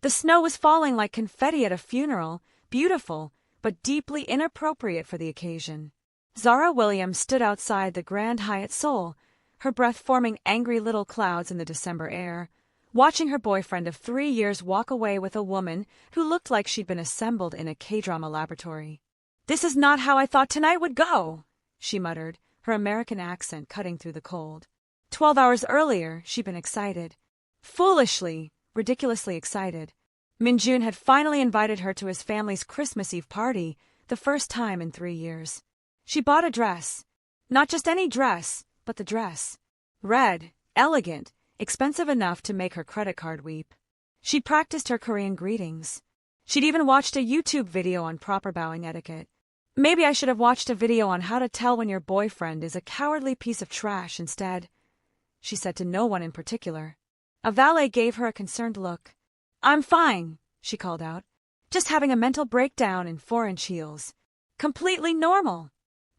The snow was falling like confetti at a funeral, beautiful, but deeply inappropriate for the occasion. Zara Williams stood outside the Grand Hyatt Seoul, her breath forming angry little clouds in the December air, watching her boyfriend of 3 years walk away with a woman who looked like she'd been assembled in a K-drama laboratory. "This is not how I thought tonight would go," she muttered, her American accent cutting through the cold. 12 hours earlier, she'd been excited. Foolishly, ridiculously excited. Min-jun had finally invited her to his family's Christmas Eve party, the first time in 3 years. She bought a dress. Not just any dress, but the dress. Red, elegant, expensive enough to make her credit card weep. She'd practiced her Korean greetings. She'd even watched a YouTube video on proper bowing etiquette. Maybe I should have watched a video on how to tell when your boyfriend is a cowardly piece of trash instead, she said to no one in particular. A valet gave her a concerned look. "I'm fine," she called out. "Just having a mental breakdown in 4-inch heels. Completely normal."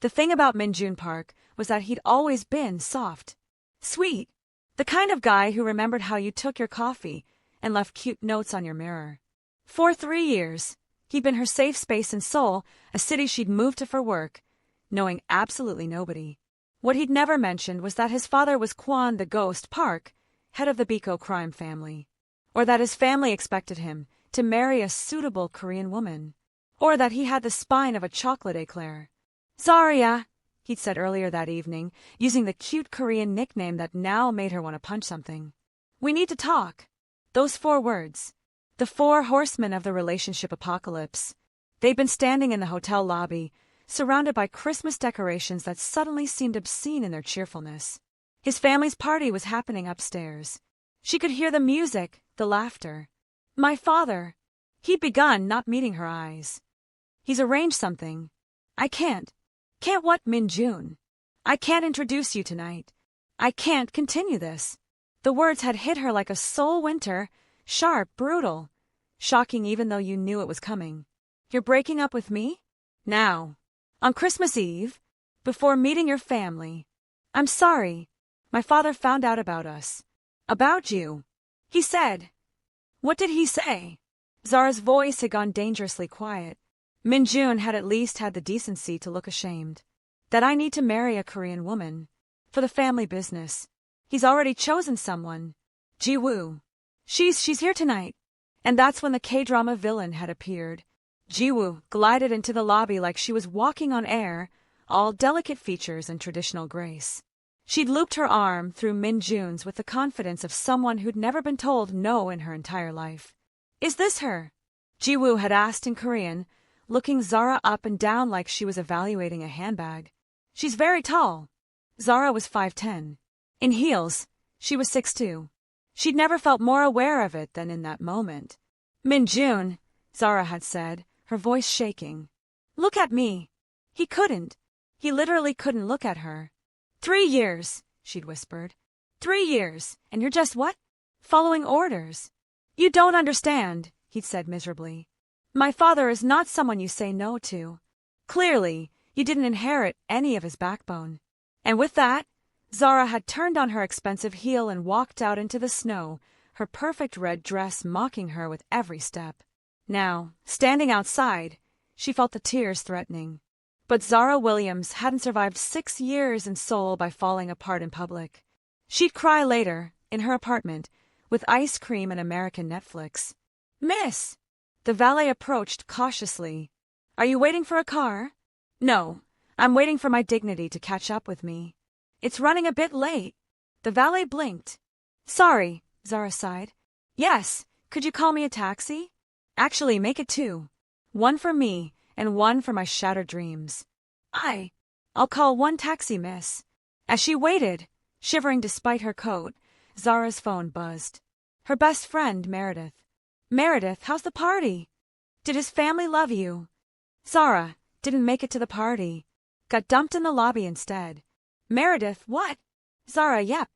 The thing about Min-jun Park was that he'd always been soft. Sweet. The kind of guy who remembered how you took your coffee and left cute notes on your mirror. For 3 years, he'd been her safe space in Seoul, a city she'd moved to for work, knowing absolutely nobody. What he'd never mentioned was that his father was Kwon the Ghost Park, head of the Biko crime family. Or that his family expected him to marry a suitable Korean woman. Or that he had the spine of a chocolate eclair. "Zarya," he'd said earlier that evening, using the cute Korean nickname that now made her want to punch something. "We need to talk." Those 4 words. The 4 horsemen of the relationship apocalypse. They'd been standing in the hotel lobby, surrounded by Christmas decorations that suddenly seemed obscene in their cheerfulness. His family's party was happening upstairs. She could hear the music, the laughter. "My father." He'd begun, not meeting her eyes. "He's arranged something. I can't." "Can't what, Min-jun?" "I can't introduce you tonight. I can't continue this." The words had hit her like a Seoul winter, sharp, brutal. Shocking even though you knew it was coming. "You're breaking up with me? Now? On Christmas Eve? Before meeting your family? I'm sorry. My father found out about us. About you. He said." "What did he say?" Zara's voice had gone dangerously quiet. Min-jun had at least had the decency to look ashamed. "That I need to marry a Korean woman. For the family business. He's already chosen someone. Ji-woo. She's here tonight." And that's when the K-drama villain had appeared. Ji-woo glided into the lobby like she was walking on air, all delicate features and traditional grace. She'd looped her arm through Min-jun's with the confidence of someone who'd never been told no in her entire life. "Is this her?" Ji-woo had asked in Korean, looking Zara up and down like she was evaluating a handbag. "She's very tall." Zara was 5'10". In heels, she was 6'2". She'd never felt more aware of it than in that moment. "Min-jun," Zara had said, her voice shaking. "Look at me." He couldn't. He literally couldn't look at her. 3 years, she'd whispered. 3 years, and you're just what? Following orders. "You don't understand," he'd said miserably. "My father is not someone you say no to. Clearly, you didn't inherit any of his backbone." And with that, Zara had turned on her expensive heel and walked out into the snow, her perfect red dress mocking her with every step. Now, standing outside, she felt the tears threatening. But Zara Williams hadn't survived 6 years in Seoul by falling apart in public. She'd cry later, in her apartment, with ice cream and American Netflix. "Miss!" The valet approached cautiously. "Are you waiting for a car?" "No, I'm waiting for my dignity to catch up with me. It's running a bit late." The valet blinked. "Sorry," Zara sighed. "Yes, could you call me a taxi? Actually, make it 2. 1 for me, and 1 for my shattered dreams." I'll call 1 taxi, miss." As she waited, shivering despite her coat, Zara's phone buzzed. Her best friend, Meredith. "Meredith, how's the party? Did his family love you?" Zara didn't make it to the party. Got dumped in the lobby instead. "Meredith, what?" Zara, "Yep.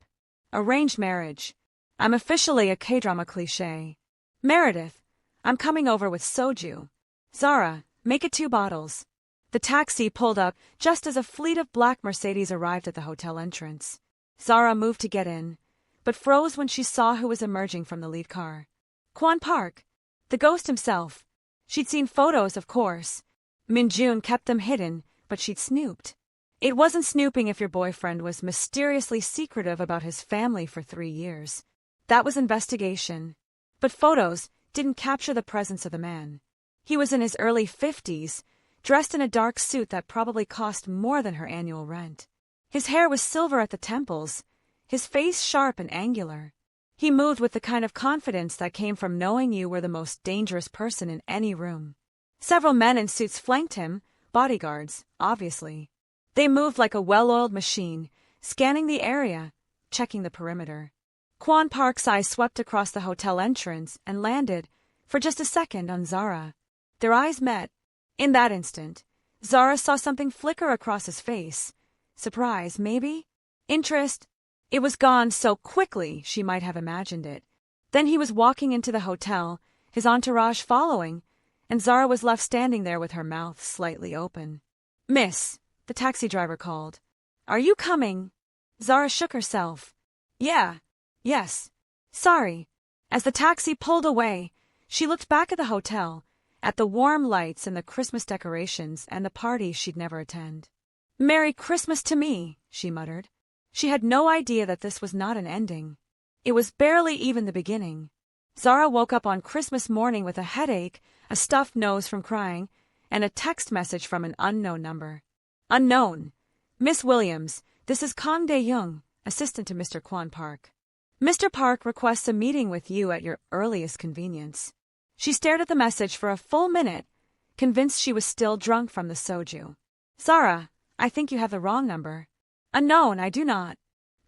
Arranged marriage. I'm officially a K-drama cliché." "Meredith, I'm coming over with soju." Zara, "Make it 2 bottles." The taxi pulled up just as a fleet of black Mercedes arrived at the hotel entrance. Zara moved to get in, but froze when she saw who was emerging from the lead car. "Kwon Park, The ghost himself. She'd seen photos, of course. Min-jun kept them hidden, but she'd snooped. It wasn't snooping if your boyfriend was mysteriously secretive about his family for 3 years. That was investigation. But photos didn't capture the presence of the man. He was in his early 50s, dressed in a dark suit that probably cost more than her annual rent. His hair was silver at the temples, his face sharp and angular. He moved with the kind of confidence that came from knowing you were the most dangerous person in any room. Several men in suits flanked him, bodyguards, obviously. They moved like a well-oiled machine, scanning the area, checking the perimeter. Kwon Park's eyes swept across the hotel entrance and landed, for just a second, on Zara. Their eyes met. In that instant, Zara saw something flicker across his face. Surprise, maybe? Interest? It was gone so quickly she might have imagined it. Then he was walking into the hotel, his entourage following, and Zara was left standing there with her mouth slightly open. "Miss," the taxi driver called. "Are you coming?" Zara shook herself. Yes. Sorry." As the taxi pulled away, she looked back at the hotel, at the warm lights and the Christmas decorations and the party she'd never attend. "Merry Christmas to me," she muttered. She had no idea that this was not an ending. It was barely even the beginning. Zara woke up on Christmas morning with a headache, a stuffed nose from crying, and a text message from an unknown number. Unknown. "Miss Williams, this is Kang Dae-young, assistant to Mr. Kwon Park. Mr. Park requests a meeting with you at your earliest convenience." She stared at the message for a full minute, convinced she was still drunk from the soju. "Zara, I think you have the wrong number." "Unknown, I do not."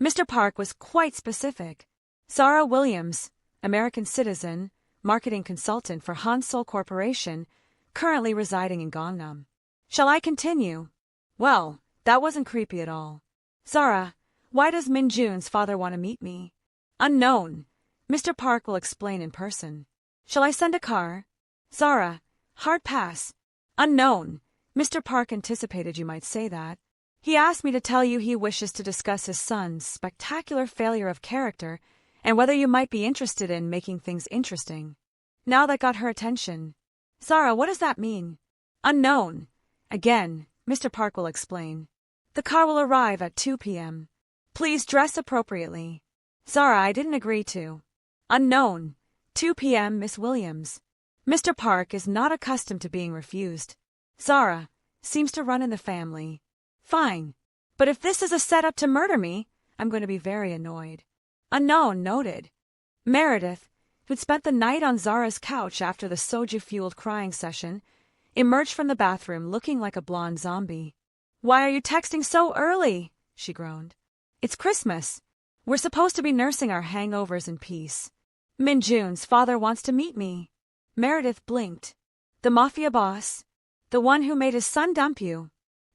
Mr. Park was quite specific. Zara Williams, American citizen, marketing consultant for Seoul Corporation, currently residing in Gangnam. "Shall I continue?" "Well, that wasn't creepy at all." "Zara, why does Min-jun's father want to meet me?" "Unknown. Mr. Park will explain in person." "Shall I send a car?" "Zara, hard pass." "Unknown. Mr. Park anticipated you might say that. He asked me to tell you he wishes to discuss his son's spectacular failure of character and whether you might be interested in making things interesting." Now that got her attention. "Zara, what does that mean?" "Unknown. Again, Mr. Park will explain. The car will arrive at 2 p.m. Please dress appropriately." "Zara, I didn't agree to." "Unknown. 2 p.m. Miss Williams." Mr. Park is not accustomed to being refused. "Zara, seems to run in the family." "Fine. But if this is a setup to murder me, I'm going to be very annoyed." "Unknown, noted." Meredith, who'd spent the night on Zara's couch after the soju-fueled crying session, emerged from the bathroom looking like a blonde zombie. "Why are you texting so early?" she groaned. "It's Christmas. We're supposed to be nursing our hangovers in peace. Min-jun's father wants to meet me." Meredith blinked. "The mafia boss? The one who made his son dump you?"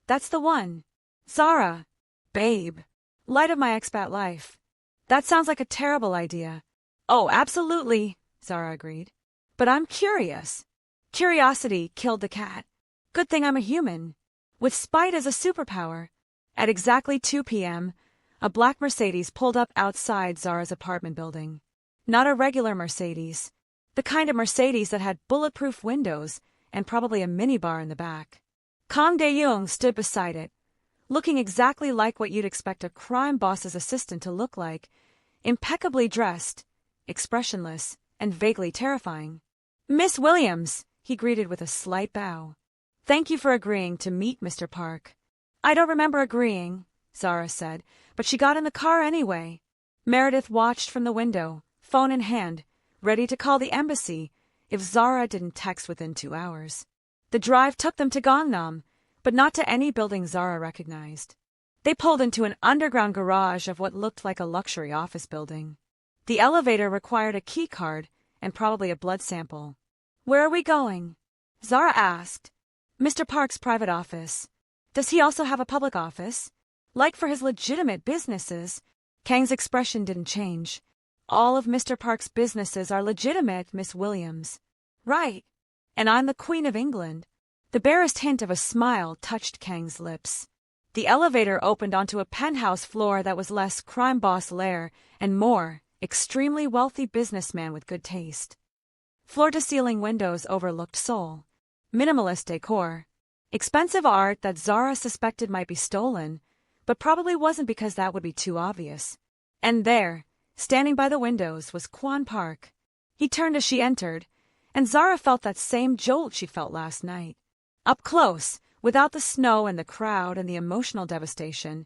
"That's the one." "Zara." "Babe. Light of my expat life." "That sounds like a terrible idea." "Oh, absolutely," Zara agreed. "But I'm curious." Curiosity killed the cat. Good thing I'm a human. With spite as a superpower. At exactly 2 p.m., a black Mercedes pulled up outside Zara's apartment building. Not a regular Mercedes. The kind of Mercedes that had bulletproof windows and probably a minibar in the back. Kang Dae-young stood beside it, looking exactly like what you'd expect a crime boss's assistant to look like, impeccably dressed, expressionless, and vaguely terrifying. "Miss Williams," he greeted with a slight bow. "Thank you for agreeing to meet Mr. Park." "I don't remember agreeing," Zara said, but she got in the car anyway. Meredith watched from the window, phone in hand, ready to call the embassy if Zara didn't text within 2 hours. The drive took them to Gangnam, but not to any building Zara recognized. They pulled into an underground garage of what looked like a luxury office building. The elevator required a key card and probably a blood sample. "Where are we going?" Zara asked. "Mr. Park's private office." "Does he also have a public office?" "Like for his legitimate businesses." Kang's expression didn't change. "All of Mr. Park's businesses are legitimate, Miss Williams." "Right. And I'm the Queen of England." The barest hint of a smile touched Kang's lips. The elevator opened onto a penthouse floor that was less crime boss lair and more extremely wealthy businessman with good taste. Floor-to-ceiling windows overlooked Seoul. Minimalist decor. Expensive art that Zara suspected might be stolen, but probably wasn't because that would be too obvious. And there, standing by the windows, was Kwon Park. He turned as she entered, and Zara felt that same jolt she felt last night. Up close, without the snow and the crowd and the emotional devastation,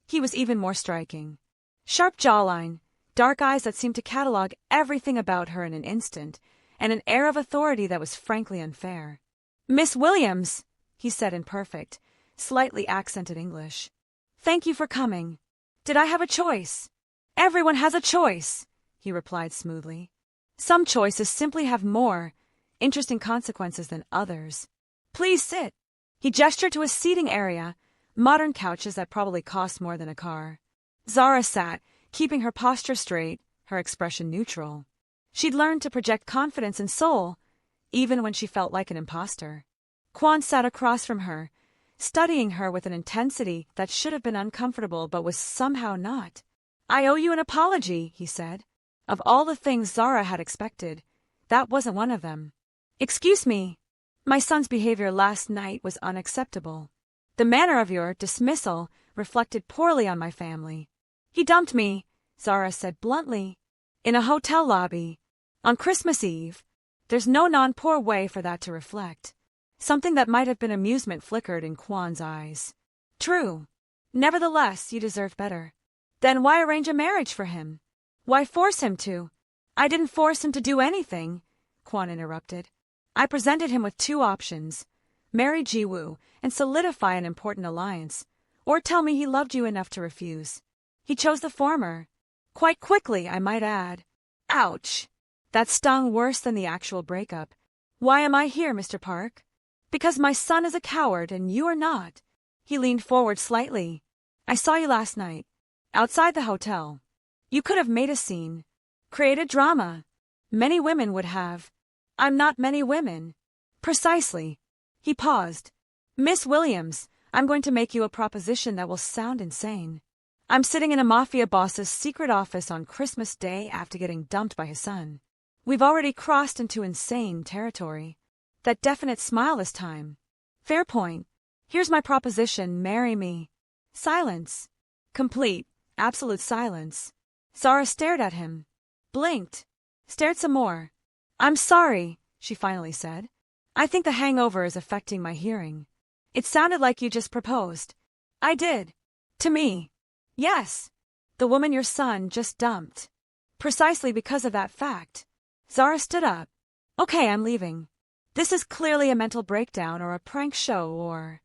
he was even more striking. Sharp jawline, dark eyes that seemed to catalog everything about her in an instant, and an air of authority that was frankly unfair. "Miss Williams," he said in perfect, slightly accented English. "Thank you for coming. Did I have a choice?" "Everyone has a choice," he replied smoothly. "Some choices simply have more interesting consequences than others. Please sit." He gestured to a seating area, modern couches that probably cost more than a car. Zara sat, keeping her posture straight, her expression neutral. She'd learned to project confidence in Seoul, even when she felt like an imposter. Kwon sat across from her, studying her with an intensity that should have been uncomfortable but was somehow not. "I owe you an apology," he said. Of all the things Zara had expected, that wasn't one of them. "Excuse me. My son's behavior last night was unacceptable. The manner of your dismissal reflected poorly on my family. He dumped me," Zara said bluntly, "in a hotel lobby. On Christmas Eve. There's no non-poor way for that to reflect." Something that might have been amusement flickered in Kwon's eyes. "True. Nevertheless, you deserve better." "Then why arrange a marriage for him? Why force him to?" "I didn't force him to do anything," Kwon interrupted. "I presented him with two options: marry Ji-woo and solidify an important alliance, or tell me he loved you enough to refuse. He chose the former. Quite quickly, I might add." Ouch! That stung worse than the actual breakup. "Why am I here, Mr. Park?" "Because my son is a coward and you are not." He leaned forward slightly. "I saw you last night, outside the hotel. You could have made a scene, created drama. Many women would have. I'm not many women." "Precisely." He paused. "Miss Williams, I'm going to make you a proposition that will sound insane. I'm sitting in a mafia boss's secret office on Christmas Day after getting dumped by his son. We've already crossed into insane territory. That definite smile this time. Fair point. Here's my proposition: marry me." Silence. Complete, absolute silence. Zara stared at him. Blinked. Stared some more. "I'm sorry," she finally said. "I think the hangover is affecting my hearing. It sounded like you just proposed." "I did. To me." "Yes. The woman your son just dumped." "Precisely because of that fact." Zara stood up. "Okay, I'm leaving. This is clearly a mental breakdown or a prank show or—"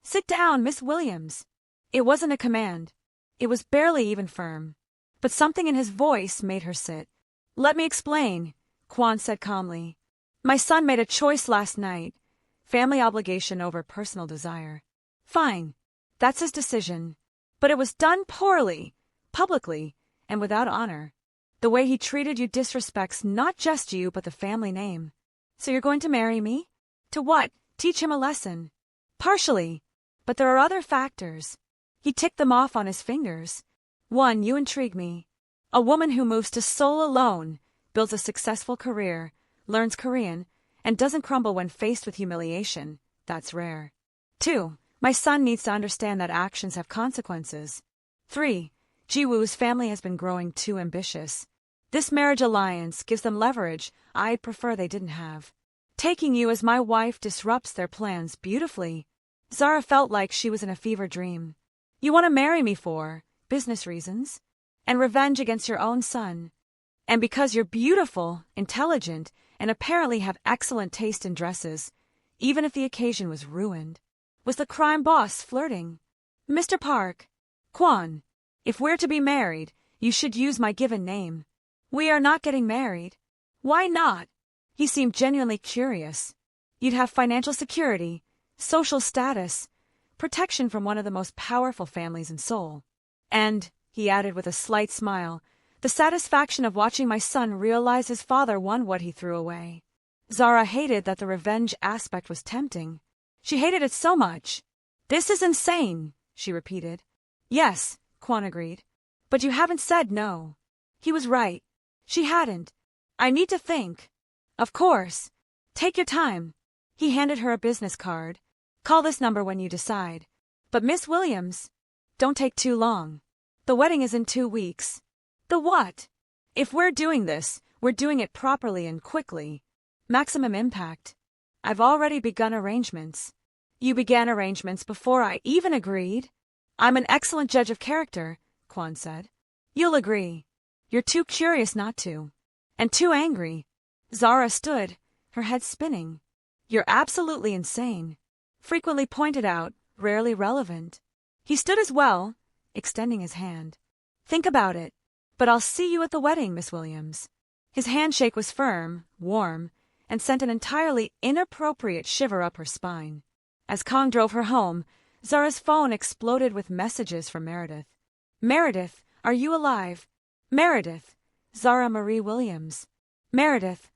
"Sit down, Miss Williams." It wasn't a command. It was barely even firm. But something in his voice made her sit. "Let me explain," Kwon said calmly. "My son made a choice last night. Family obligation over personal desire. Fine. That's his decision. But it was done poorly, publicly, and without honor. The way he treated you disrespects not just you but the family name. So you're going to marry me? To what? Teach him a lesson?" "Partially. But there are other factors." He ticked them off on his fingers. "1, you intrigue me. A woman who moves to Seoul alone, builds a successful career, learns Korean, and doesn't crumble when faced with humiliation. That's rare. 2, my son needs to understand that actions have consequences. 3, Ji-woo's family has been growing too ambitious. This marriage alliance gives them leverage I'd prefer they didn't have. Taking you as my wife disrupts their plans beautifully." Zara felt like she was in a fever dream. "You want to marry me for business reasons? And revenge against your own son? And because you're beautiful, intelligent, and apparently have excellent taste in dresses, even if the occasion was ruined? Was the crime boss flirting?" "Mr. Park." "Kwon, if we're to be married, you should use my given name." "We are not getting married." "Why not?" He seemed genuinely curious. "You'd have financial security, social status, protection from one of the most powerful families in Seoul. And," he added with a slight smile, "the satisfaction of watching my son realize his father won what he threw away." Zara hated that the revenge aspect was tempting. She hated it so much. "This is insane," she repeated. "Yes," Kwon agreed. "But you haven't said no." He was right. She hadn't. "I need to think." Of course. Take your time. He handed her a business card. Call this number when you decide. But Miss Williams, don't take too long. The wedding is in 2 weeks. The what? If we're doing this, we're doing it properly and quickly. Maximum impact. I've already begun arrangements. You began arrangements before I even agreed? I'm an excellent judge of character, Kwon said. You'll agree. You're too curious not to. And too angry. Zara stood, her head spinning. You're absolutely insane. Frequently pointed out, rarely relevant. He stood as well, extending his hand. Think about it. But I'll see you at the wedding, Miss Williams. His handshake was firm, warm, and sent an entirely inappropriate shiver up her spine. As Kong drove her home, Zara's phone exploded with messages from Meredith. Meredith, are you alive? Meredith, Zara Marie Williams. Meredith,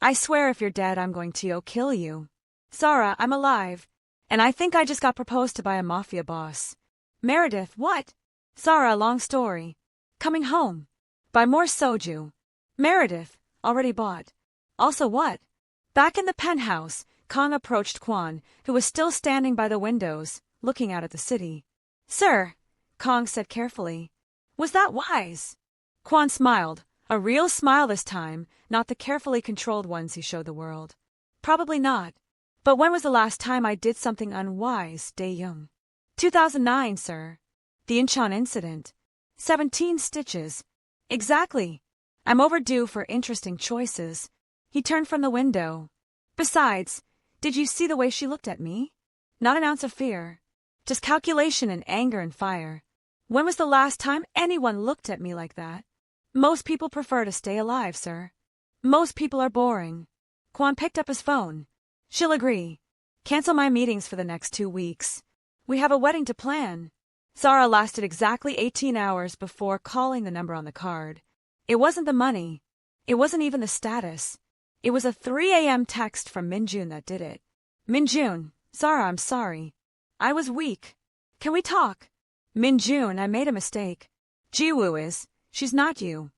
I swear if you're dead I'm going to kill you. Zara, I'm alive. And I think I just got proposed to by a mafia boss. Meredith, what? Zara, long story. Coming home. Buy more soju. Meredith, already bought. Also what? Back in the penthouse, Kong approached Kwon, who was still standing by the windows, looking out at the city. Sir, Kong said carefully. Was that wise? Kwon smiled, a real smile this time, not the carefully controlled ones he showed the world. Probably not. But when was the last time I did something unwise, Dae-young? 2009, sir. The Incheon incident. 17 stitches. Exactly. I'm overdue for interesting choices. He turned from the window. Besides, did you see the way she looked at me? Not an ounce of fear. Just calculation and anger and fire. When was the last time anyone looked at me like that? Most people prefer to stay alive, sir. Most people are boring. Kwon picked up his phone. She'll agree. Cancel my meetings for the next 2 weeks. We have a wedding to plan. Zara lasted exactly 18 hours before calling the number on the card. It wasn't the money. It wasn't even the status. It was a 3 a.m. text from Minjun that did it. Minjun, Zara, I'm sorry. I was weak. Can we talk? Minjun, I made a mistake. Jiwoo is. She's not you.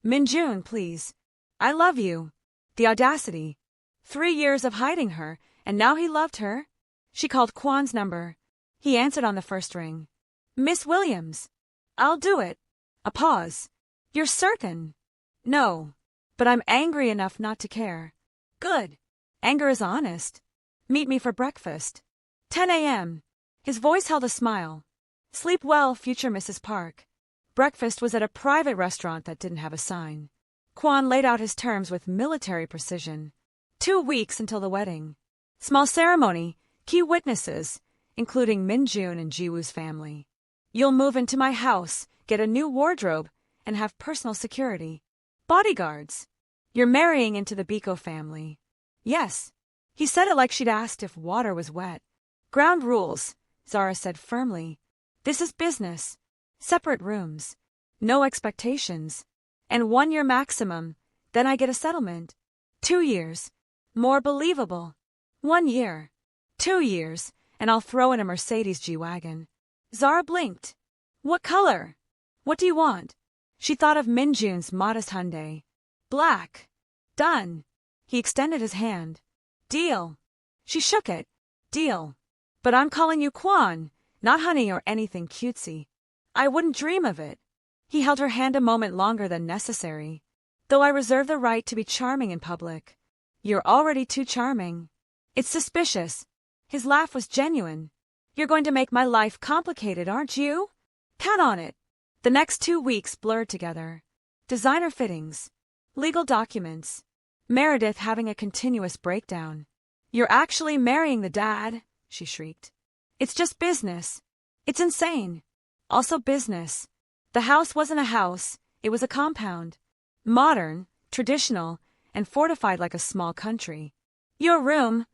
Minjun, please. I love you. The audacity. 3 years of hiding her, and now he loved her? She called Kwon's number. He answered on the first ring. Miss Williams. I'll do it. A pause. You're certain? No. But I'm angry enough not to care. Good. Anger is honest. Meet me for breakfast. 10 a.m. His voice held a smile. Sleep well, future Mrs. Park. Breakfast was at a private restaurant that didn't have a sign. Kwon laid out his terms with military precision. 2 weeks until the wedding. Small ceremony, key witnesses, including Minjun and Jiwoo's family. You'll move into my house, get a new wardrobe, and have personal security. Bodyguards. You're marrying into the Biko family. Yes. He said it like she'd asked if water was wet. Ground rules, Zara said firmly. This is business. Separate rooms. No expectations. And 1 year maximum. Then I get a settlement. 2 years. More believable. 1 year. 2 years, and I'll throw in a Mercedes G-Wagon. Zara blinked. What color? What do you want? She thought of Minjun's modest Hyundai. Black. Done. He extended his hand. Deal. She shook it. Deal. But I'm calling you Kwon, not honey or anything cutesy. I wouldn't dream of it. He held her hand a moment longer than necessary. Though I reserve the right to be charming in public. You're already too charming. It's suspicious. His laugh was genuine. You're going to make my life complicated, aren't you? Count on it. The next 2 weeks blurred together. Designer fittings. Legal documents. Meredith having a continuous breakdown. You're actually marrying the dad, she shrieked. It's just business. It's insane. Also business. The house wasn't a house, it was a compound. Modern, traditional, and fortified like a small country. Your room,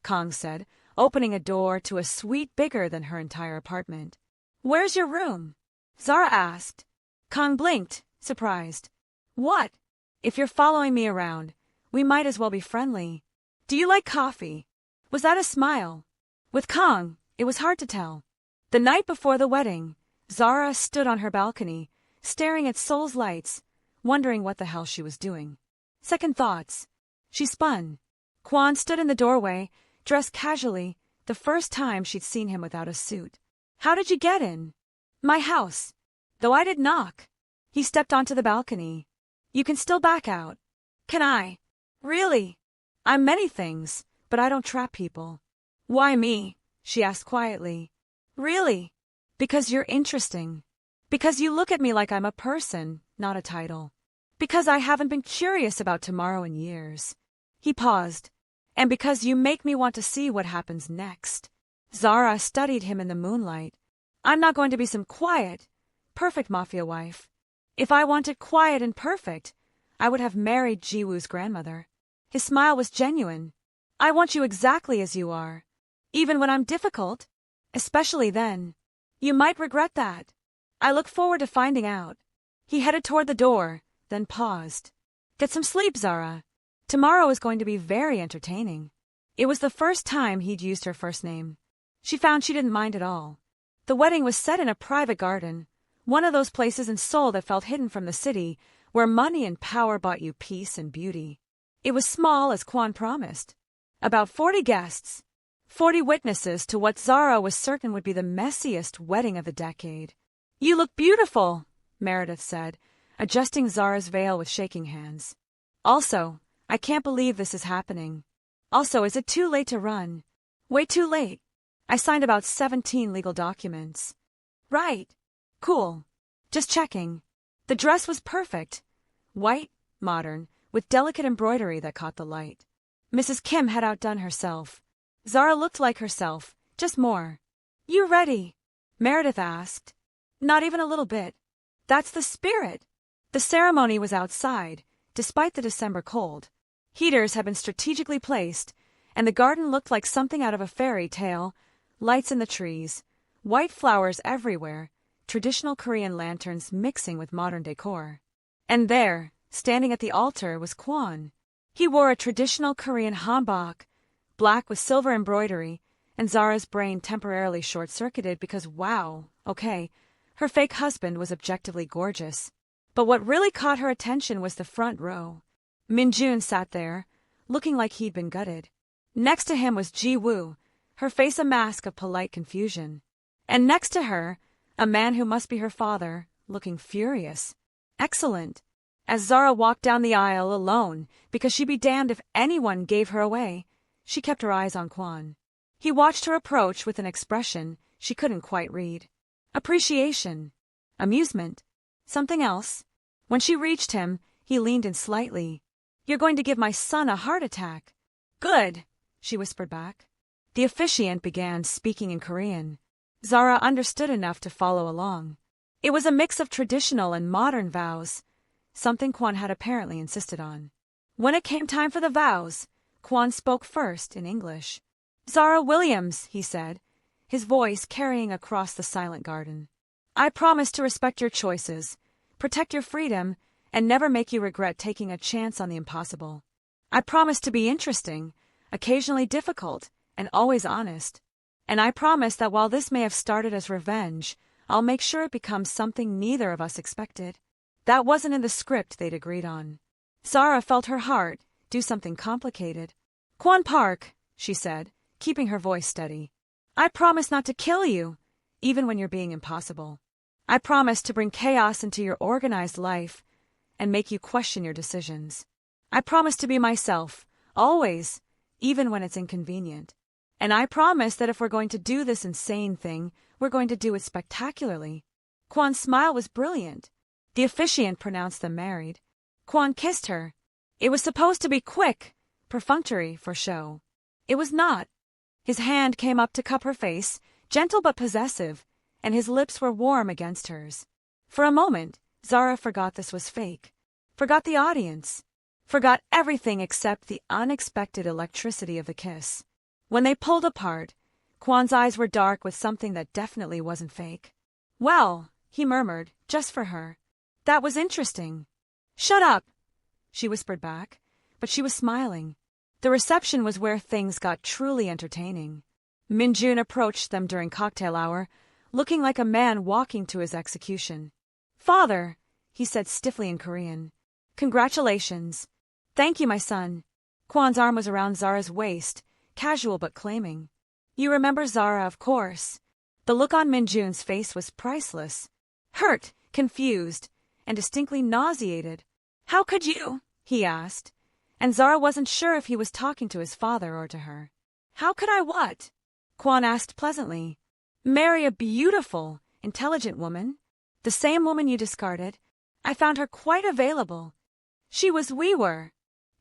Kong said, opening a door to a suite bigger than her entire apartment. Where's your room? Zara asked. Kong blinked, surprised. What? If you're following me around, we might as well be friendly. Do you like coffee? Was that a smile? With Kong, it was hard to tell. The night before the wedding, Zara stood on her balcony, staring at Seoul's lights, wondering what the hell she was doing. Second thoughts. She spun. Kwon stood in the doorway, dressed casually, the first time she'd seen him without a suit. How did you get in? My house. Though I did knock. He stepped onto the balcony. You can still back out. Can I? Really? I'm many things, but I don't trap people. Why me? She asked quietly. Really? Because you're interesting. Because you look at me like I'm a person, not a title. Because I haven't been curious about tomorrow in years. He paused. And because you make me want to see what happens next. Zara studied him in the moonlight. I'm not going to be some quiet, perfect mafia wife. If I wanted quiet and perfect, I would have married Jiwoo's grandmother. His smile was genuine. I want you exactly as you are. Even when I'm difficult. Especially then. You might regret that. I look forward to finding out. He headed toward the door, then paused. Get some sleep, Zara. Tomorrow is going to be very entertaining. It was the first time he'd used her first name. She found she didn't mind at all. The wedding was set in a private garden, one of those places in Seoul that felt hidden from the city, where money and power bought you peace and beauty. It was small, as Kwon promised. About 40 guests. 40 witnesses to what Zara was certain would be the messiest wedding of the decade. You look beautiful, Meredith said, adjusting Zara's veil with shaking hands. Also, I can't believe this is happening. Also, is it too late to run? Way too late. I signed about 17 legal documents. Right. Cool. Just checking. The dress was perfect. White, modern, with delicate embroidery that caught the light. Mrs. Kim had outdone herself. Zara looked like herself, just more. You ready? Meredith asked. Not even a little bit. That's the spirit. The ceremony was outside, despite the December cold. Heaters had been strategically placed, and the garden looked like something out of a fairy tale. Lights in the trees, white flowers everywhere, traditional Korean lanterns mixing with modern decor. And there, standing at the altar, was Kwon. He wore a traditional Korean hanbok, black with silver embroidery, and Zara's brain temporarily short-circuited because, wow, okay, her fake husband was objectively gorgeous. But what really caught her attention was the front row. Minjun sat there, looking like he'd been gutted. Next to him was Jiwoo, her face a mask of polite confusion. And next to her, a man who must be her father, looking furious. Excellent. As Zara walked down the aisle alone, because she'd be damned if anyone gave her away, she kept her eyes on Kwon. He watched her approach with an expression she couldn't quite read. Appreciation. Amusement. Something else. When she reached him, he leaned in slightly. You're going to give my son a heart attack. Good, she whispered back. The officiant began speaking in Korean. Zara understood enough to follow along. It was a mix of traditional and modern vows, something Kwon had apparently insisted on. When it came time for the vows, Kwon spoke first in English. Zara Williams, he said, his voice carrying across the silent garden. I promise to respect your choices, protect your freedom, and never make you regret taking a chance on the impossible. I promise to be interesting, occasionally difficult, and always honest. And I promise that while this may have started as revenge, I'll make sure it becomes something neither of us expected. That wasn't in the script they'd agreed on. Zara felt her heart do something complicated. Kwon Park, she said, keeping her voice steady. I promise not to kill you, even when you're being impossible. I promise to bring chaos into your organized life and make you question your decisions. I promise to be myself, always, even when it's inconvenient. And I promise that if we're going to do this insane thing, we're going to do it spectacularly. Kwon's smile was brilliant. The officiant pronounced them married. Kwon kissed her. It was supposed to be quick, perfunctory for show. It was not. His hand came up to cup her face, gentle but possessive, and his lips were warm against hers. For a moment, Zara forgot this was fake, forgot the audience, forgot everything except the unexpected electricity of the kiss. When they pulled apart, Kwon's eyes were dark with something that definitely wasn't fake. Well, he murmured, just for her. That was interesting. Shut up, she whispered back, but she was smiling. The reception was where things got truly entertaining. Minjun approached them during cocktail hour, looking like a man walking to his execution. Father, he said stiffly in Korean. Congratulations. Thank you, my son. Kwan's arm was around Zara's waist, casual but claiming. You remember Zara, of course. The look on Minjun's face was priceless. Hurt, confused, and distinctly nauseated. How could you? He asked. And Zara wasn't sure if he was talking to his father or to her. How could I what? Kwan asked pleasantly. Marry a beautiful, intelligent woman. The same woman you discarded. I found her quite available. We were.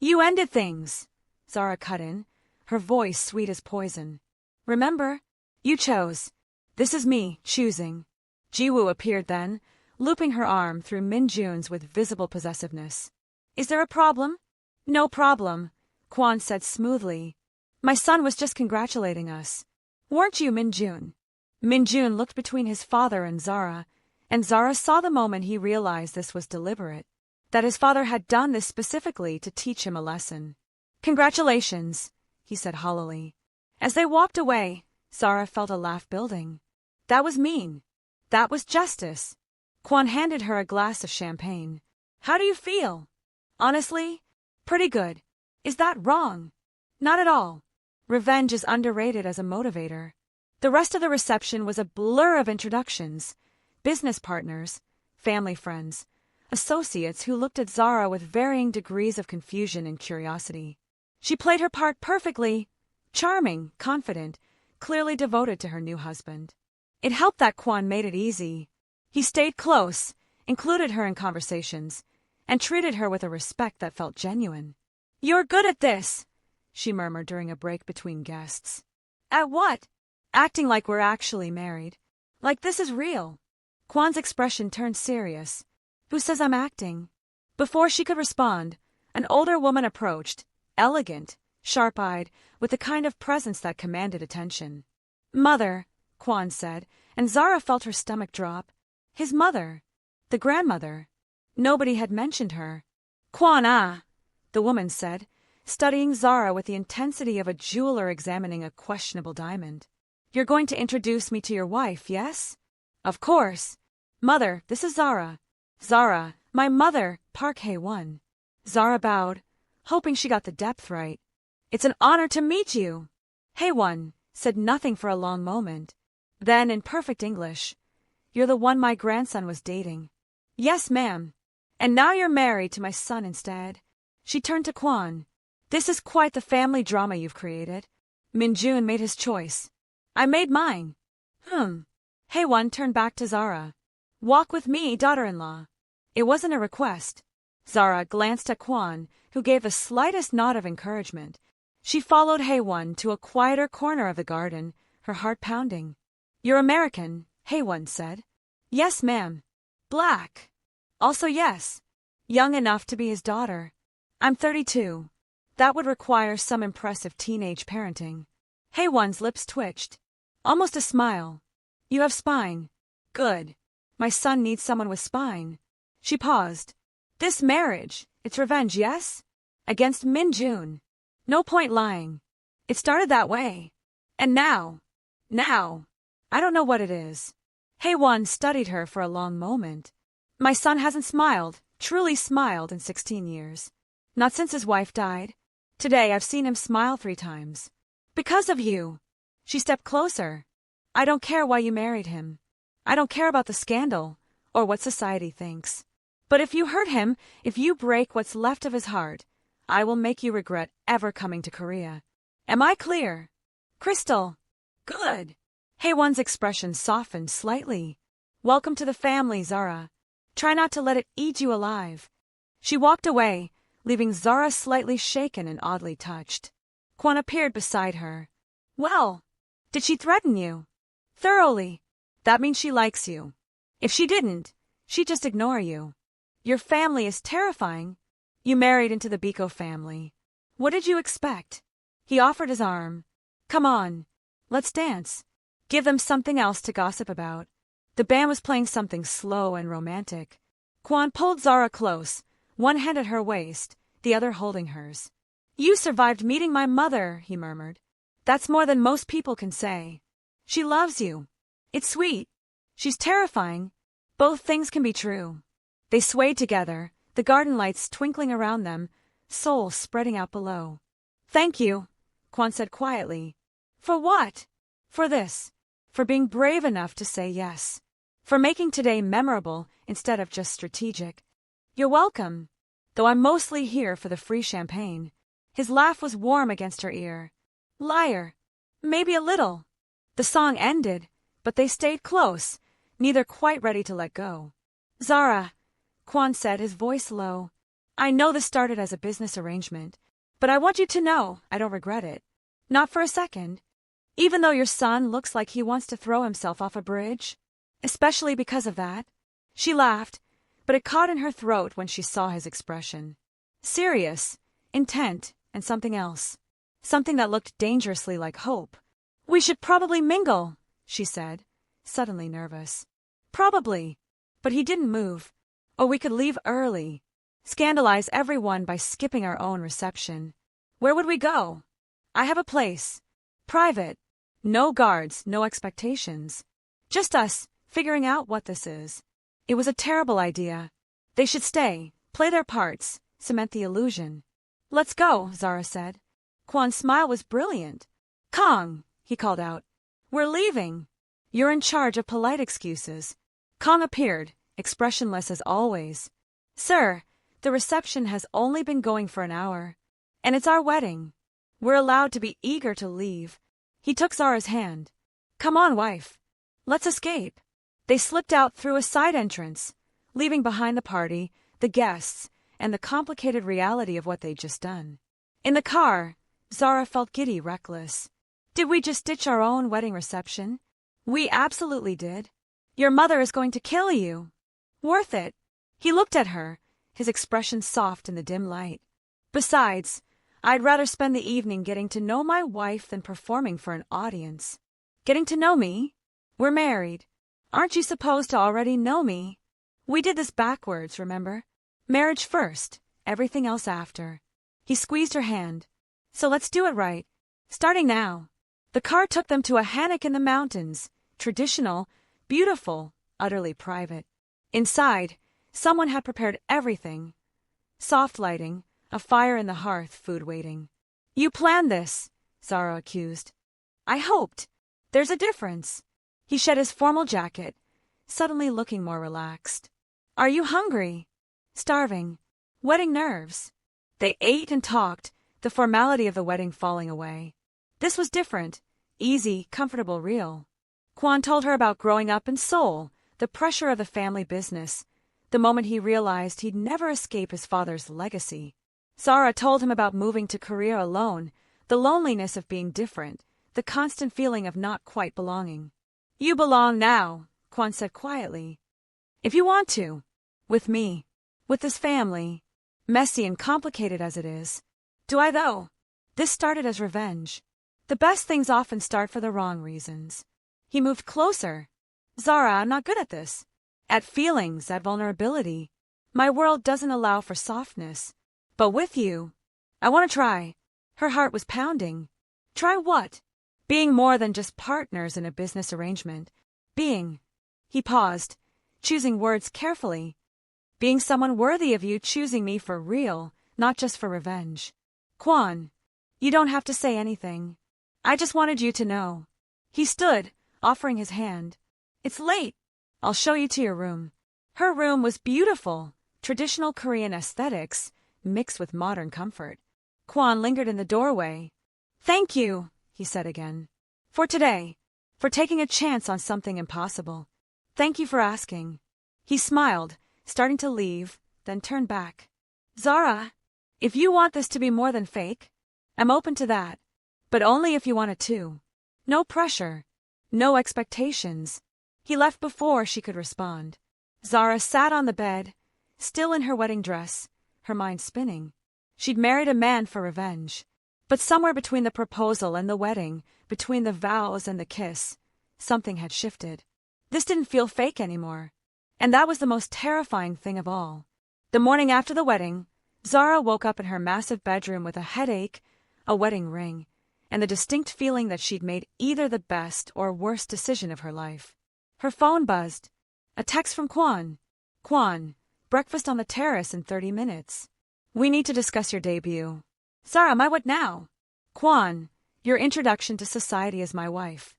You ended things, Zara cut in, her voice sweet as poison. Remember? You chose. This is me, choosing. Jiwoo appeared then, looping her arm through Minjun's with visible possessiveness. Is there a problem? No problem, Kwan said smoothly. My son was just congratulating us. Weren't you, Minjun? Minjun looked between his father and Zara saw the moment he realized this was deliberate, that his father had done this specifically to teach him a lesson. Congratulations, he said hollowly. As they walked away, Zara felt a laugh building. That was mean. That was justice. Kwan handed her a glass of champagne. How do you feel? Honestly? Pretty good. Is that wrong? Not at all. Revenge is underrated as a motivator. The rest of the reception was a blur of introductions. Business partners, family friends, associates who looked at Zara with varying degrees of confusion and curiosity. She played her part perfectly. Charming, confident, clearly devoted to her new husband. It helped that Kwan made it easy. He stayed close, included her in conversations, and treated her with a respect that felt genuine. You're good at this, she murmured during a break between guests. At what? Acting like we're actually married. Like this is real. Kwan's expression turned serious. Who says I'm acting? Before she could respond, an older woman approached, elegant, sharp-eyed, with the kind of presence that commanded attention. Mother, Kwan said, and Zara felt her stomach drop. His mother. The grandmother. Nobody had mentioned her. Kwan, the woman said, studying Zara with the intensity of a jeweler examining a questionable diamond. You're going to introduce me to your wife, yes? Of course. Mother, this is Zara. Zara, my mother, Park Hae-won. Zara bowed, hoping she got the depth right. It's an honor to meet you. Hae-won said nothing for a long moment. Then, in perfect English, you're the one my grandson was dating. Yes, ma'am. And now you're married to my son instead. She turned to Kwan. This is quite the family drama you've created. Minjun made his choice. I made mine. Hae-won turned back to Zara. Walk with me, daughter-in-law. It wasn't a request. Zara glanced at Kwan, who gave the slightest nod of encouragement. She followed Hae-won to a quieter corner of the garden, her heart pounding. You're American, Hae-won said. Yes, ma'am. Black. Also yes. Young enough to be his daughter. I'm 32. That would require some impressive teenage parenting. Hae-won's lips twitched. Almost a smile. You have spine. Good. My son needs someone with spine. She paused. This marriage, it's revenge, yes? Against Minjun. No point lying. It started that way. And now, I don't know what it is. Hae-won studied her for a long moment. My son hasn't smiled, truly smiled, in 16 years. Not since his wife died. Today I've seen him smile 3 times. Because of you. She stepped closer. I don't care why you married him. I don't care about the scandal, or what society thinks. But if you hurt him, if you break what's left of his heart, I will make you regret ever coming to Korea. Am I clear? Crystal. Good. Hae-won's expression softened slightly. Welcome to the family, Zara. Try not to let it eat you alive. She walked away, leaving Zara slightly shaken and oddly touched. Kwan appeared beside her. Well, did she threaten you? Thoroughly. That means she likes you. If she didn't, she'd just ignore you. Your family is terrifying. You married into the Biko family. What did you expect? He offered his arm. Come on. Let's dance. Give them something else to gossip about. The band was playing something slow and romantic. Kwan pulled Zara close, one hand at her waist, the other holding hers. You survived meeting my mother, he murmured. That's more than most people can say. She loves you. It's sweet. She's terrifying. Both things can be true. They swayed together, the garden lights twinkling around them, Seoul spreading out below. Thank you, Kwon said quietly. For what? For this. For being brave enough to say yes. For making today memorable instead of just strategic. You're welcome. Though I'm mostly here for the free champagne. His laugh was warm against her ear. Liar. Maybe a little. The song ended, but they stayed close, neither quite ready to let go. Zara, Kwon said, his voice low. I know this started as a business arrangement, but I want you to know I don't regret it. Not for a second. Even though your son looks like he wants to throw himself off a bridge. Especially because of that. She laughed, but it caught in her throat when she saw his expression. Serious, intent, and something else. Something that looked dangerously like hope. We should probably mingle, she said, suddenly nervous. Probably. But he didn't move. Or we could leave early. Scandalize everyone by skipping our own reception. Where would we go? I have a place. Private. No guards, no expectations. Just us, figuring out what this is. It was a terrible idea. They should stay, play their parts, cement the illusion. Let's go, Zara said. Kwon's smile was brilliant. Kong, he called out. We're leaving. You're in charge of polite excuses. Kong appeared, expressionless as always. Sir, the reception has only been going for an hour. And it's our wedding. We're allowed to be eager to leave. He took Zara's hand. Come on, wife. Let's escape. They slipped out through a side entrance, leaving behind the party, the guests, and the complicated reality of what they'd just done. In the car, Zara felt giddy, reckless. Did we just ditch our own wedding reception? We absolutely did. Your mother is going to kill you. Worth it. He looked at her, his expression soft in the dim light. Besides, I'd rather spend the evening getting to know my wife than performing for an audience. Getting to know me? We're married. Aren't you supposed to already know me? We did this backwards, remember? Marriage first, everything else after. He squeezed her hand. So let's do it right. Starting now. The car took them to a hammock in the mountains. Traditional, beautiful, utterly private. Inside, someone had prepared everything. Soft lighting, a fire in the hearth, food waiting. You planned this, Zara accused. I hoped. There's a difference. He shed his formal jacket, suddenly looking more relaxed. Are you hungry? Starving. Wedding nerves. They ate and talked, the formality of the wedding falling away. This was different, easy, comfortable, real. Kwon told her about growing up in Seoul, the pressure of the family business, the moment he realized he'd never escape his father's legacy. Zara told him about moving to Korea alone, the loneliness of being different, the constant feeling of not quite belonging. You belong now, Kwon said quietly. If you want to. With me. With this family. Messy and complicated as it is. Do I though? This started as revenge. The best things often start for the wrong reasons. He moved closer. Zara, I'm not good at this. At feelings, at vulnerability. My world doesn't allow for softness. But with you, I want to try. Her heart was pounding. Try what? Being more than just partners in a business arrangement. Being. He paused, choosing words carefully. Being someone worthy of you choosing me for real, not just for revenge. Kwon, you don't have to say anything. I just wanted you to know. He stood, offering his hand. It's late. I'll show you to your room. Her room was beautiful, traditional Korean aesthetics, mixed with modern comfort. Kwon lingered in the doorway. Thank you, he said again. For today. For taking a chance on something impossible. Thank you for asking. He smiled, starting to leave, then turned back. Zara, if you want this to be more than fake, I'm open to that. But only if you want it too. No pressure. No expectations. He left before she could respond. Zara sat on the bed, still in her wedding dress, her mind spinning. She'd married a man for revenge. But somewhere between the proposal and the wedding, between the vows and the kiss, something had shifted. This didn't feel fake anymore. And that was the most terrifying thing of all. The morning after the wedding, Zara woke up in her massive bedroom with a headache, a wedding ring, and the distinct feeling that she'd made either the best or worst decision of her life. Her phone buzzed. A text from Kwon. Kwon, breakfast on the terrace in 30 minutes. We need to discuss your debut. Zara, my what now? Kwon, your introduction to society as my wife.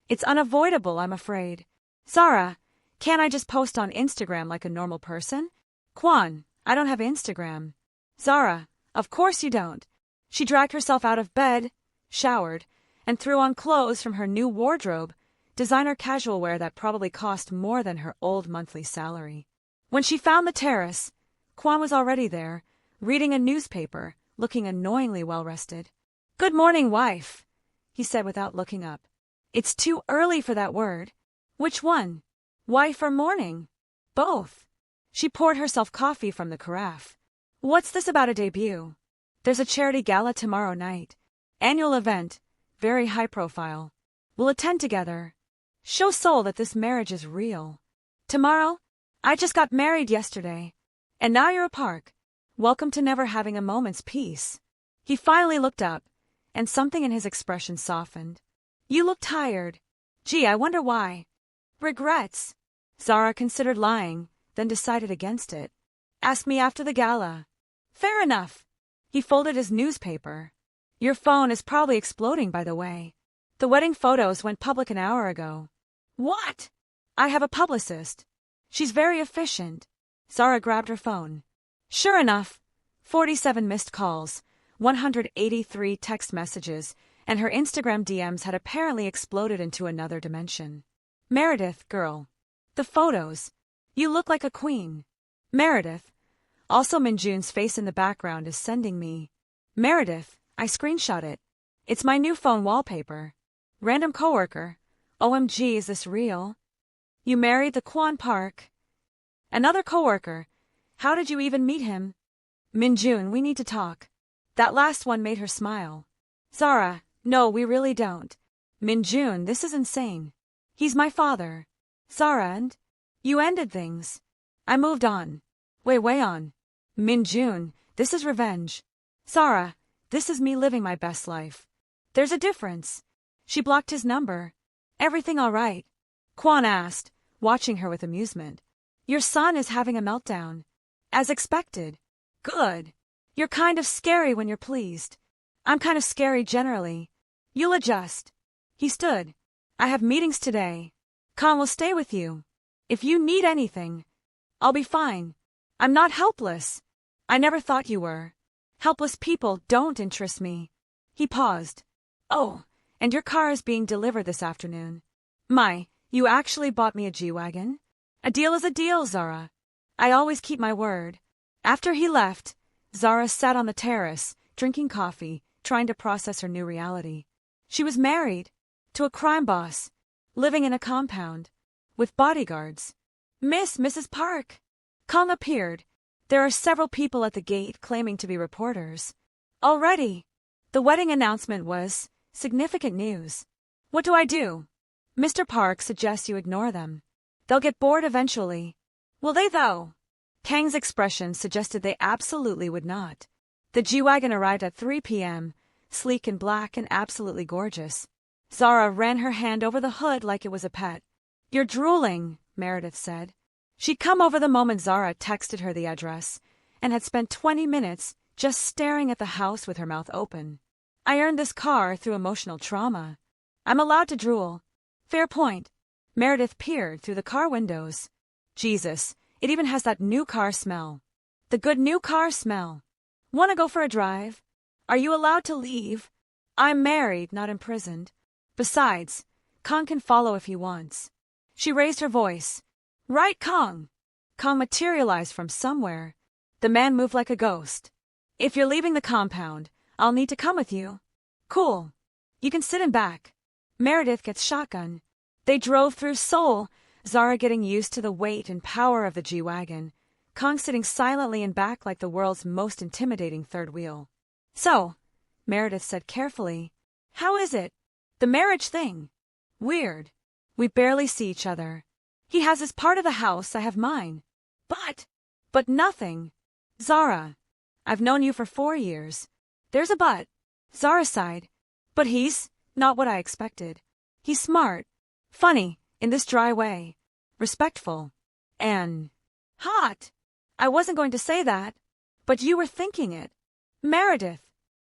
It's unavoidable, I'm afraid. Zara, can't I just post on Instagram like a normal person? Kwon, I don't have Instagram. Zara, of course you don't. She dragged herself out of bed, showered, and threw on clothes from her new wardrobe, designer casual wear that probably cost more than her old monthly salary. When she found the terrace, Kwon was already there, reading a newspaper, looking annoyingly well-rested. Good morning, wife, he said without looking up. It's too early for that word. Which one? Wife or morning? Both. She poured herself coffee from the carafe. What's this about a debut? There's a charity gala tomorrow night. Annual event, very high profile. We'll attend together. Show Seoul that this marriage is real. Tomorrow? I just got married yesterday. And now you're a park. Welcome to never having a moment's peace. He finally looked up, and something in his expression softened. You look tired. Gee, I wonder why. Regrets. Zara considered lying, then decided against it. Ask me after the gala. Fair enough. He folded his newspaper. Your phone is probably exploding, by the way. The wedding photos went public an hour ago. What? I have a publicist. She's very efficient. Zara grabbed her phone. Sure enough, 47 missed calls, 183 text messages, and her Instagram DMs had apparently exploded into another dimension. Meredith, girl. The photos. You look like a queen. Meredith. Also Minjun's face in the background is sending me. Meredith, I screenshot it. It's my new phone wallpaper. Random coworker. OMG, is this real? You married the Kwon Park. Another coworker. How did you even meet him? Minjun, we need to talk. That last one made her smile. Zara, no, we really don't. Minjun, this is insane. He's my father. Zara, and? You ended things. I moved on. Way on. Minjun, this is revenge. Zara, this is me living my best life. There's a difference. She blocked his number. Everything all right? Kwon asked, watching her with amusement. Your son is having a meltdown. As expected. Good. You're kind of scary when you're pleased. I'm kind of scary generally. You'll adjust. He stood. I have meetings today. Khan will stay with you. If you need anything, I'll be fine. I'm not helpless. I never thought you were. Helpless people don't interest me. He paused. Oh, and your car is being delivered this afternoon. My, you actually bought me a G-Wagon? A deal is a deal, Zara. I always keep my word. After he left, Zara sat on the terrace, drinking coffee, trying to process her new reality. She was married to a crime boss, living in a compound, with bodyguards. Mrs. Park. Kong appeared. There are several people at the gate claiming to be reporters. Already. The wedding announcement was significant news. What do I do? Mr. Park suggests you ignore them. They'll get bored eventually. Will they, though? Kang's expression suggested they absolutely would not. The G-Wagon arrived at 3 p.m., sleek and black and absolutely gorgeous. Zara ran her hand over the hood like it was a pet. You're drooling, Meredith said. She'd come over the moment Zara texted her the address, and had spent 20 minutes just staring at the house with her mouth open. I earned this car through emotional trauma. I'm allowed to drool. Fair point. Meredith peered through the car windows. Jesus, it even has that new car smell. The good new car smell. Want to go for a drive? Are you allowed to leave? I'm married, not imprisoned. Besides, Kong can follow if he wants. She raised her voice. Right, Kong. Kong materialized from somewhere. The man moved like a ghost. If you're leaving the compound, I'll need to come with you. Cool. You can sit in back. Meredith gets shotgun. They drove through Seoul, Zara getting used to the weight and power of the G-Wagon, Kong sitting silently in back like the world's most intimidating third wheel. So, Meredith said carefully, how is it? The marriage thing. Weird. We barely see each other. He has his part of the house, I have mine. But nothing. Zara, I've known you for 4 years. There's a but. Zara sighed. But he's not what I expected. He's smart. Funny, in this dry way. Respectful. And hot. I wasn't going to say that. But you were thinking it. Meredith.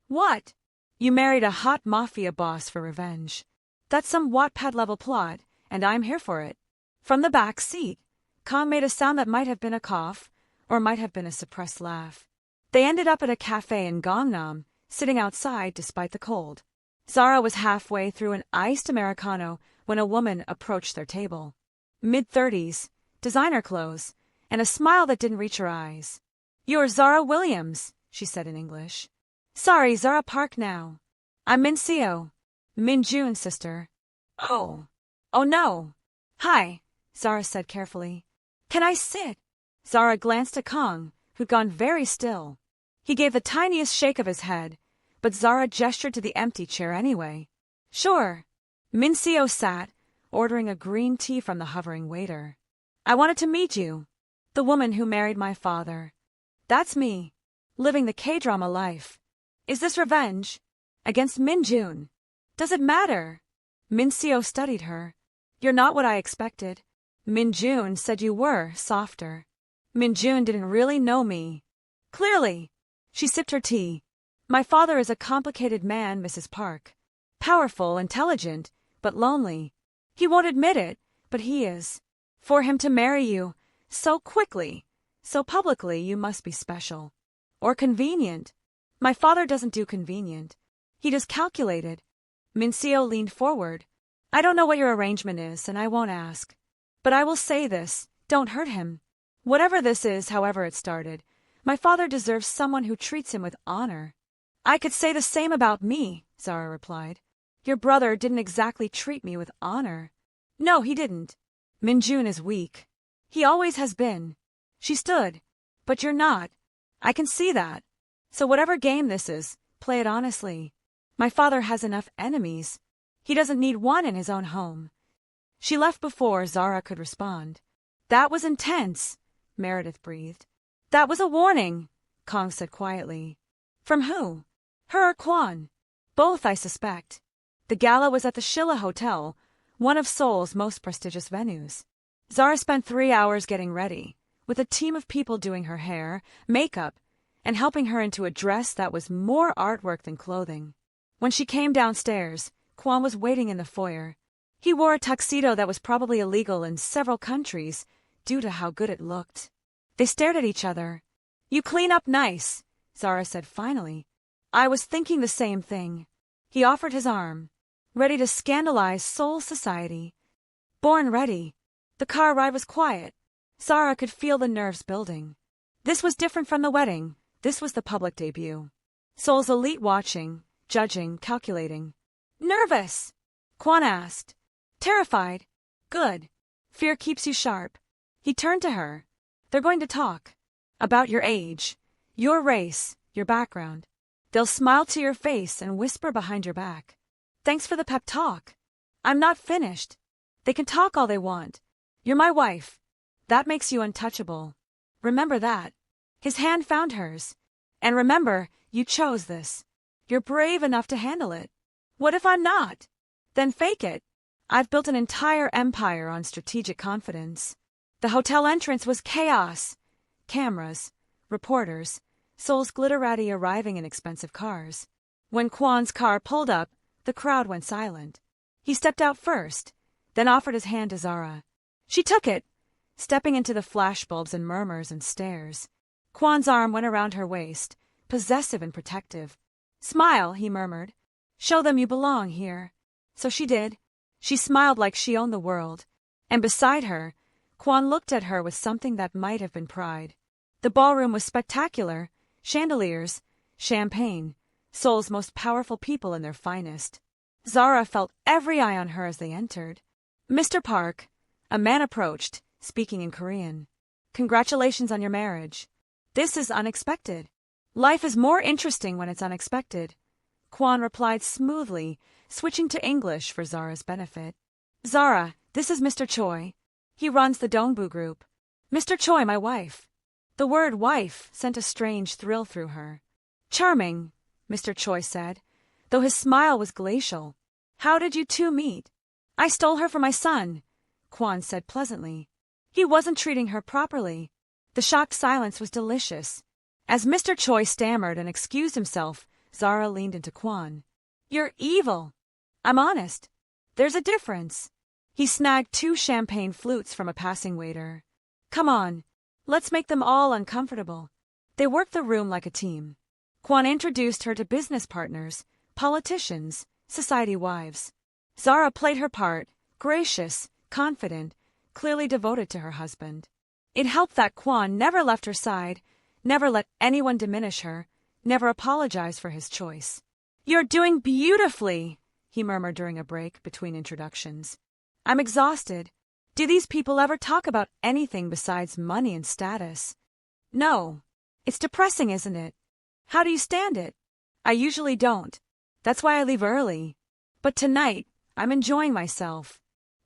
What? You married a hot mafia boss for revenge. That's some Wattpad-level plot, and I'm here for it. From the back seat, Kong made a sound that might have been a cough, or might have been a suppressed laugh. They ended up at a cafe in Gangnam, sitting outside despite the cold. Zara was halfway through an iced Americano when a woman approached their table. Mid-30s, designer clothes, and a smile that didn't reach her eyes. "You're Zara Williams," she said in English. "Sorry, Zara Park now. I'm Min Seo, Min Jun's sister." "Oh. Oh no. Hi," Zara said carefully. "Can I sit?" Zara glanced at Kong, who'd gone very still. He gave the tiniest shake of his head, but Zara gestured to the empty chair anyway. "Sure." Min Seo sat, ordering a green tea from the hovering waiter. "I wanted to meet you. The woman who married my father. That's me, living the K-drama life. Is this revenge? Against Min Jun? Does it matter?" Min Seo studied her. "You're not what I expected. Min Jun said you were softer. Min Jun didn't really know me." "Clearly." She sipped her tea. "My father is a complicated man, Mrs. Park. Powerful, intelligent, but lonely. He won't admit it, but he is. For him to marry you so quickly, so publicly, you must be special. Or convenient. My father doesn't do convenient. He does calculated." Min Seo leaned forward. "I don't know what your arrangement is, and I won't ask. But I will say this, don't hurt him. Whatever this is, however it started, my father deserves someone who treats him with honor." "I could say the same about me," Zara replied. "Your brother didn't exactly treat me with honor." "No, he didn't. Min Jun is weak. He always has been." She stood. "But you're not. I can see that. So whatever game this is, play it honestly. My father has enough enemies. He doesn't need one in his own home." She left before Zara could respond. "That was intense," Meredith breathed. "That was a warning," Kong said quietly. "From who? Her or Kwon?" "Both, I suspect. The gala was at the Shilla Hotel, one of Seoul's most prestigious venues. Zara spent 3 hours getting ready, with a team of people doing her hair, makeup, and helping her into a dress that was more artwork than clothing. When she came downstairs, Kwon was waiting in the foyer. He wore a tuxedo that was probably illegal in several countries due to how good it looked. They stared at each other. "You clean up nice," Zara said finally. "I was thinking the same thing." He offered his arm. Ready to scandalize Seoul society. Born ready. The car ride was quiet. Zara could feel the nerves building. This was different from the wedding. This was the public debut. Seoul's elite watching, judging, calculating. "Nervous?" Kwon asked. "Terrified." "Good. Fear keeps you sharp." He turned to her. "They're going to talk. About your age, your race, your background. They'll smile to your face and whisper behind your back. 'Thanks for the pep talk. I'm not finished.' They can talk all they want. You're my wife. That makes you untouchable. Remember that." His hand found hers. "And remember, you chose this. You're brave enough to handle it." "What if I'm not?" "Then fake it. I've built an entire empire on strategic confidence." The hotel entrance was chaos. Cameras, reporters, Seoul's glitterati arriving in expensive cars. When Kwon's car pulled up, the crowd went silent. He stepped out first, then offered his hand to Zara. She took it, stepping into the flashbulbs and murmurs and stares. Kwon's arm went around her waist, possessive and protective. "Smile," he murmured. "Show them you belong here." So she did. She smiled like she owned the world. And beside her, Kwon looked at her with something that might have been pride. The ballroom was spectacular. Chandeliers, champagne, Seoul's most powerful people in their finest. Zara felt every eye on her as they entered. "Mr. Park," a man approached, speaking in Korean. "Congratulations on your marriage. This is unexpected." "Life is more interesting when it's unexpected," Kwon replied smoothly, switching to English for Zara's benefit. "Zara, this is Mr. Choi. He runs the Dongbu Group. Mr. Choi, my wife." The word wife sent a strange thrill through her. "Charming," Mr. Choi said, though his smile was glacial. "How did you two meet?" "I stole her for my son," Kwon said pleasantly. He wasn't treating her properly. The shocked silence was delicious. As Mr. Choi stammered and excused himself, Zara leaned into Kwon. You're evil. I'm honest. There's a difference. He snagged 2 champagne flutes from a passing waiter. Come on, let's make them all uncomfortable. They worked the room like a team. Kwon introduced her to business partners, politicians, society wives. Zara played her part, gracious, confident, clearly devoted to her husband. It helped that Kwon never left her side, never let anyone diminish her, never apologized for his choice. You're doing beautifully, he murmured during a break between introductions. I'm exhausted. Do these people ever talk about anything besides money and status? No. It's depressing, isn't it? How do you stand it? I usually don't. That's why I leave early. But tonight, I'm enjoying myself.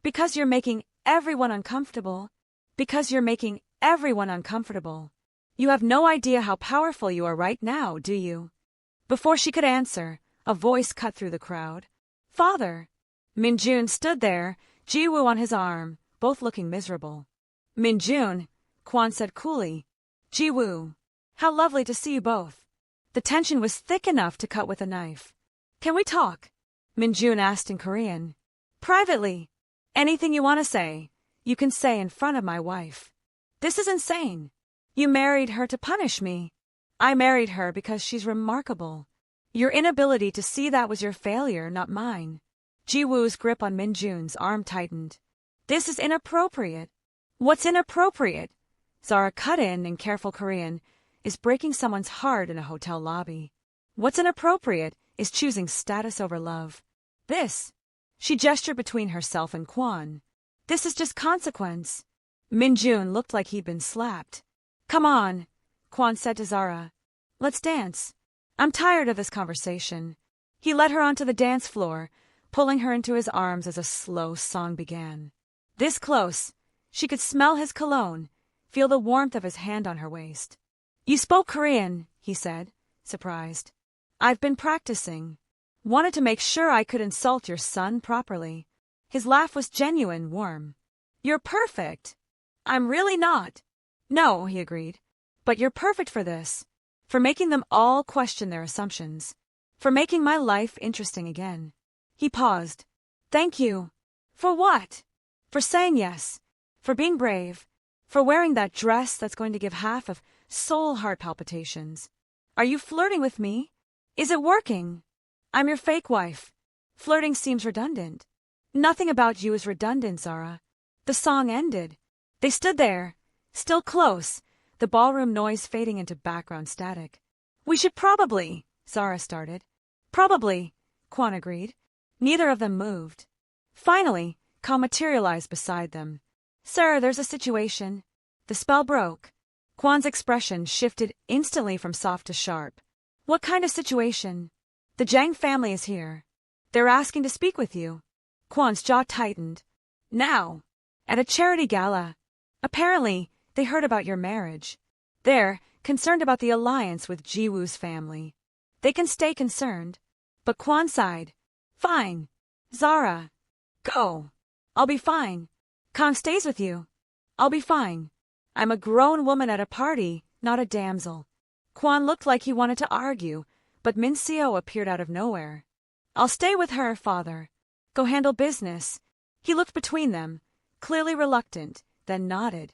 Because you're making everyone uncomfortable. Because you're making everyone uncomfortable. You have no idea how powerful you are right now, do you? Before she could answer, a voice cut through the crowd. Father! Min-jun stood there, Ji-woo on his arm, both looking miserable. Min-jun, Kwon said coolly. Ji-woo, how lovely to see you both. The tension was thick enough to cut with a knife. Can we talk? Min-jun asked in Korean. Privately. Anything you want to say, you can say in front of my wife. This is insane. You married her to punish me. I married her because she's remarkable. Your inability to see that was your failure, not mine. Ji-woo's grip on Min-jun's arm tightened. This is inappropriate. What's inappropriate? Zara cut in careful Korean, is breaking someone's heart in a hotel lobby. What's inappropriate is choosing status over love. This. She gestured between herself and Kwon. This is just consequence. Min-jun looked like he'd been slapped. Come on, Kwon said to Zara. Let's dance. I'm tired of this conversation. He led her onto the dance floor, pulling her into his arms as a slow song began. This close, she could smell his cologne, feel the warmth of his hand on her waist. You spoke Korean, he said, surprised. I've been practicing. Wanted to make sure I could insult your son properly. His laugh was genuine, warm. You're perfect. I'm really not. No, he agreed. But you're perfect for this. For making them all question their assumptions. For making my life interesting again. He paused. Thank you. For what? For saying yes. For being brave. For wearing that dress that's going to give half of Seoul heart palpitations. Are you flirting with me? Is it working? I'm your fake wife. Flirting seems redundant. Nothing about you is redundant, Zara. The song ended. They stood there, still close, the ballroom noise fading into background static. We should probably, Zara started. Probably, Kwon agreed. Neither of them moved. Finally, calm materialized beside them. Sir, there's a situation. The spell broke. Kwon's expression shifted instantly from soft to sharp. What kind of situation? The Jang family is here. They're asking to speak with you. Kwon's jaw tightened. Now. At a charity gala. Apparently, they heard about your marriage. They're concerned about the alliance with Ji-woo's family. They can stay concerned. But Kwon sighed. Fine. Zara. Go. I'll be fine. Kang stays with you. I'll be fine. I'm a grown woman at a party, not a damsel. Kwon looked like he wanted to argue, but Min Seo appeared out of nowhere. I'll stay with her, father. Go handle business. He looked between them, clearly reluctant, then nodded.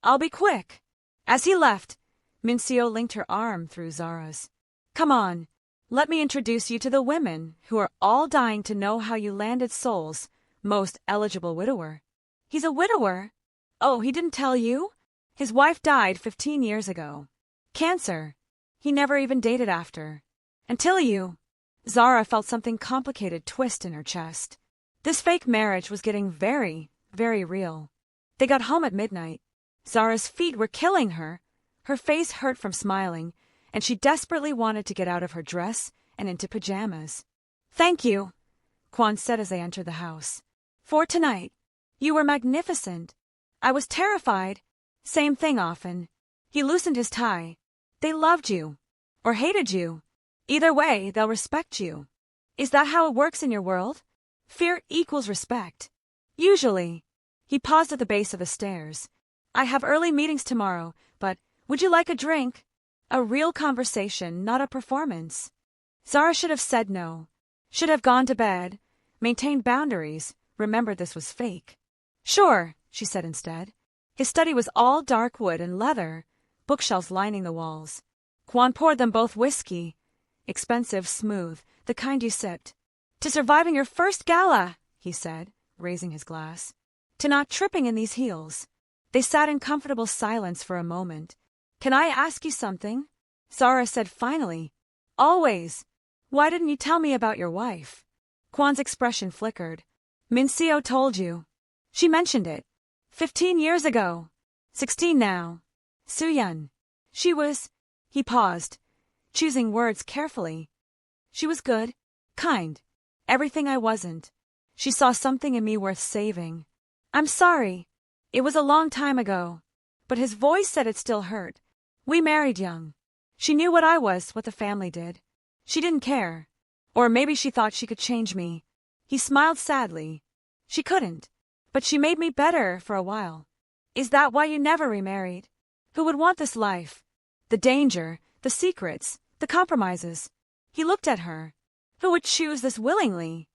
I'll be quick. As he left, Min Seo linked her arm through Zara's. Come on, let me introduce you to the women who are all dying to know how you landed Seoul's most eligible widower. He's a widower? Oh, he didn't tell you? His wife died 15 years ago. Cancer. He never even dated after. Until you. Zara felt something complicated twist in her chest. This fake marriage was getting very, very real. They got home at midnight. Zara's feet were killing her. Her face hurt from smiling, and she desperately wanted to get out of her dress and into pajamas. Thank you, Kwon said as they entered the house. For tonight. You were magnificent. I was terrified. Same thing often. He loosened his tie. They loved you. Or hated you. Either way, they'll respect you. Is that how it works in your world? Fear equals respect. Usually. He paused at the base of the stairs. I have early meetings tomorrow, but would you like a drink? A real conversation, not a performance. Zara should have said no. Should have gone to bed, maintained boundaries, remembered this was fake. Sure, she said instead. His study was all dark wood and leather, bookshelves lining the walls. Kwon poured them both whiskey. Expensive, smooth, the kind you sipped. To surviving your first gala, he said, raising his glass. To not tripping in these heels. They sat in comfortable silence for a moment. Can I ask you something? Zara said finally. Always. Why didn't you tell me about your wife? Kwon's expression flickered. Min-seo told you. She mentioned it. 15 years ago. 16 now. Soo-yeon. She was... He paused, choosing words carefully. She was good, kind, everything I wasn't. She saw something in me worth saving. I'm sorry. It was a long time ago. But his voice said it still hurt. We married young. She knew what I was, what the family did. She didn't care. Or maybe she thought she could change me. He smiled sadly. She couldn't. But she made me better for a while. Is that why you never remarried? Who would want this life? The danger, the secrets, the compromises. He looked at her. Who would choose this willingly?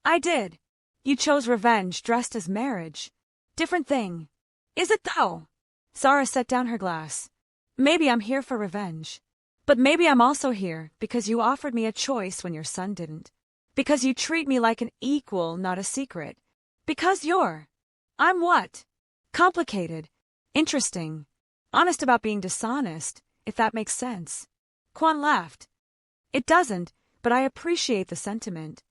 I did. You chose revenge dressed as marriage. Different thing. Is it though? Zara set down her glass. Maybe I'm here for revenge. But maybe I'm also here because you offered me a choice when your son didn't. Because you treat me like an equal, not a secret. Because I'm what? Complicated. Interesting. Honest about being dishonest, if that makes sense. Kwon laughed. It doesn't, but I appreciate the sentiment.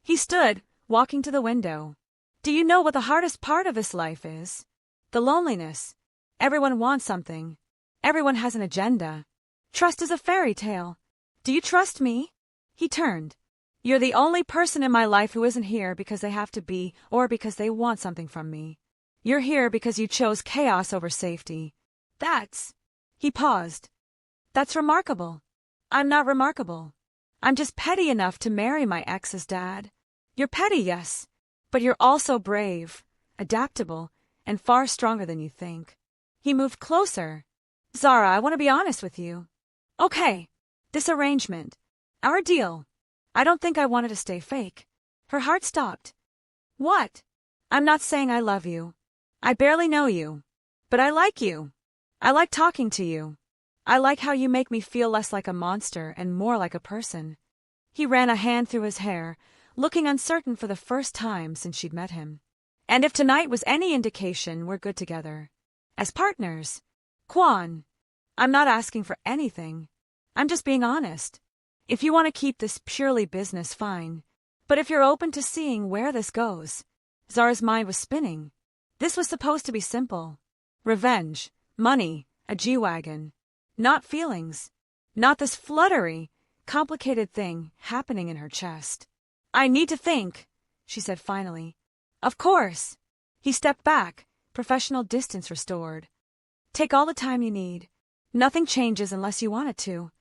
He stood, walking to the window. Do you know what the hardest part of this life is? The loneliness. Everyone wants something. Everyone has an agenda. Trust is a fairy tale. Do you trust me? He turned. You're the only person in my life who isn't here because they have to be or because they want something from me. You're here because you chose chaos over safety. He paused. That's remarkable. I'm not remarkable. I'm just petty enough to marry my ex's dad. You're petty, yes, but you're also brave, adaptable, and far stronger than you think. He moved closer. Zara, I want to be honest with you. Okay. This arrangement. Our deal. I don't think I wanted to stay fake. Her heart stopped. What? I'm not saying I love you. I barely know you. But I like you. I like talking to you. I like how you make me feel less like a monster and more like a person. He ran a hand through his hair, looking uncertain for the first time since she'd met him. And if tonight was any indication, we're good together. As partners. Kwon. I'm not asking for anything. I'm just being honest. If you want to keep this purely business, fine. But if you're open to seeing where this goes. Zara's mind was spinning. This was supposed to be simple. Revenge, money, a G-Wagon. Not feelings. Not this fluttery, complicated thing happening in her chest. I need to think, she said finally. Of course. He stepped back, professional distance restored. Take all the time you need. Nothing changes unless you want it to.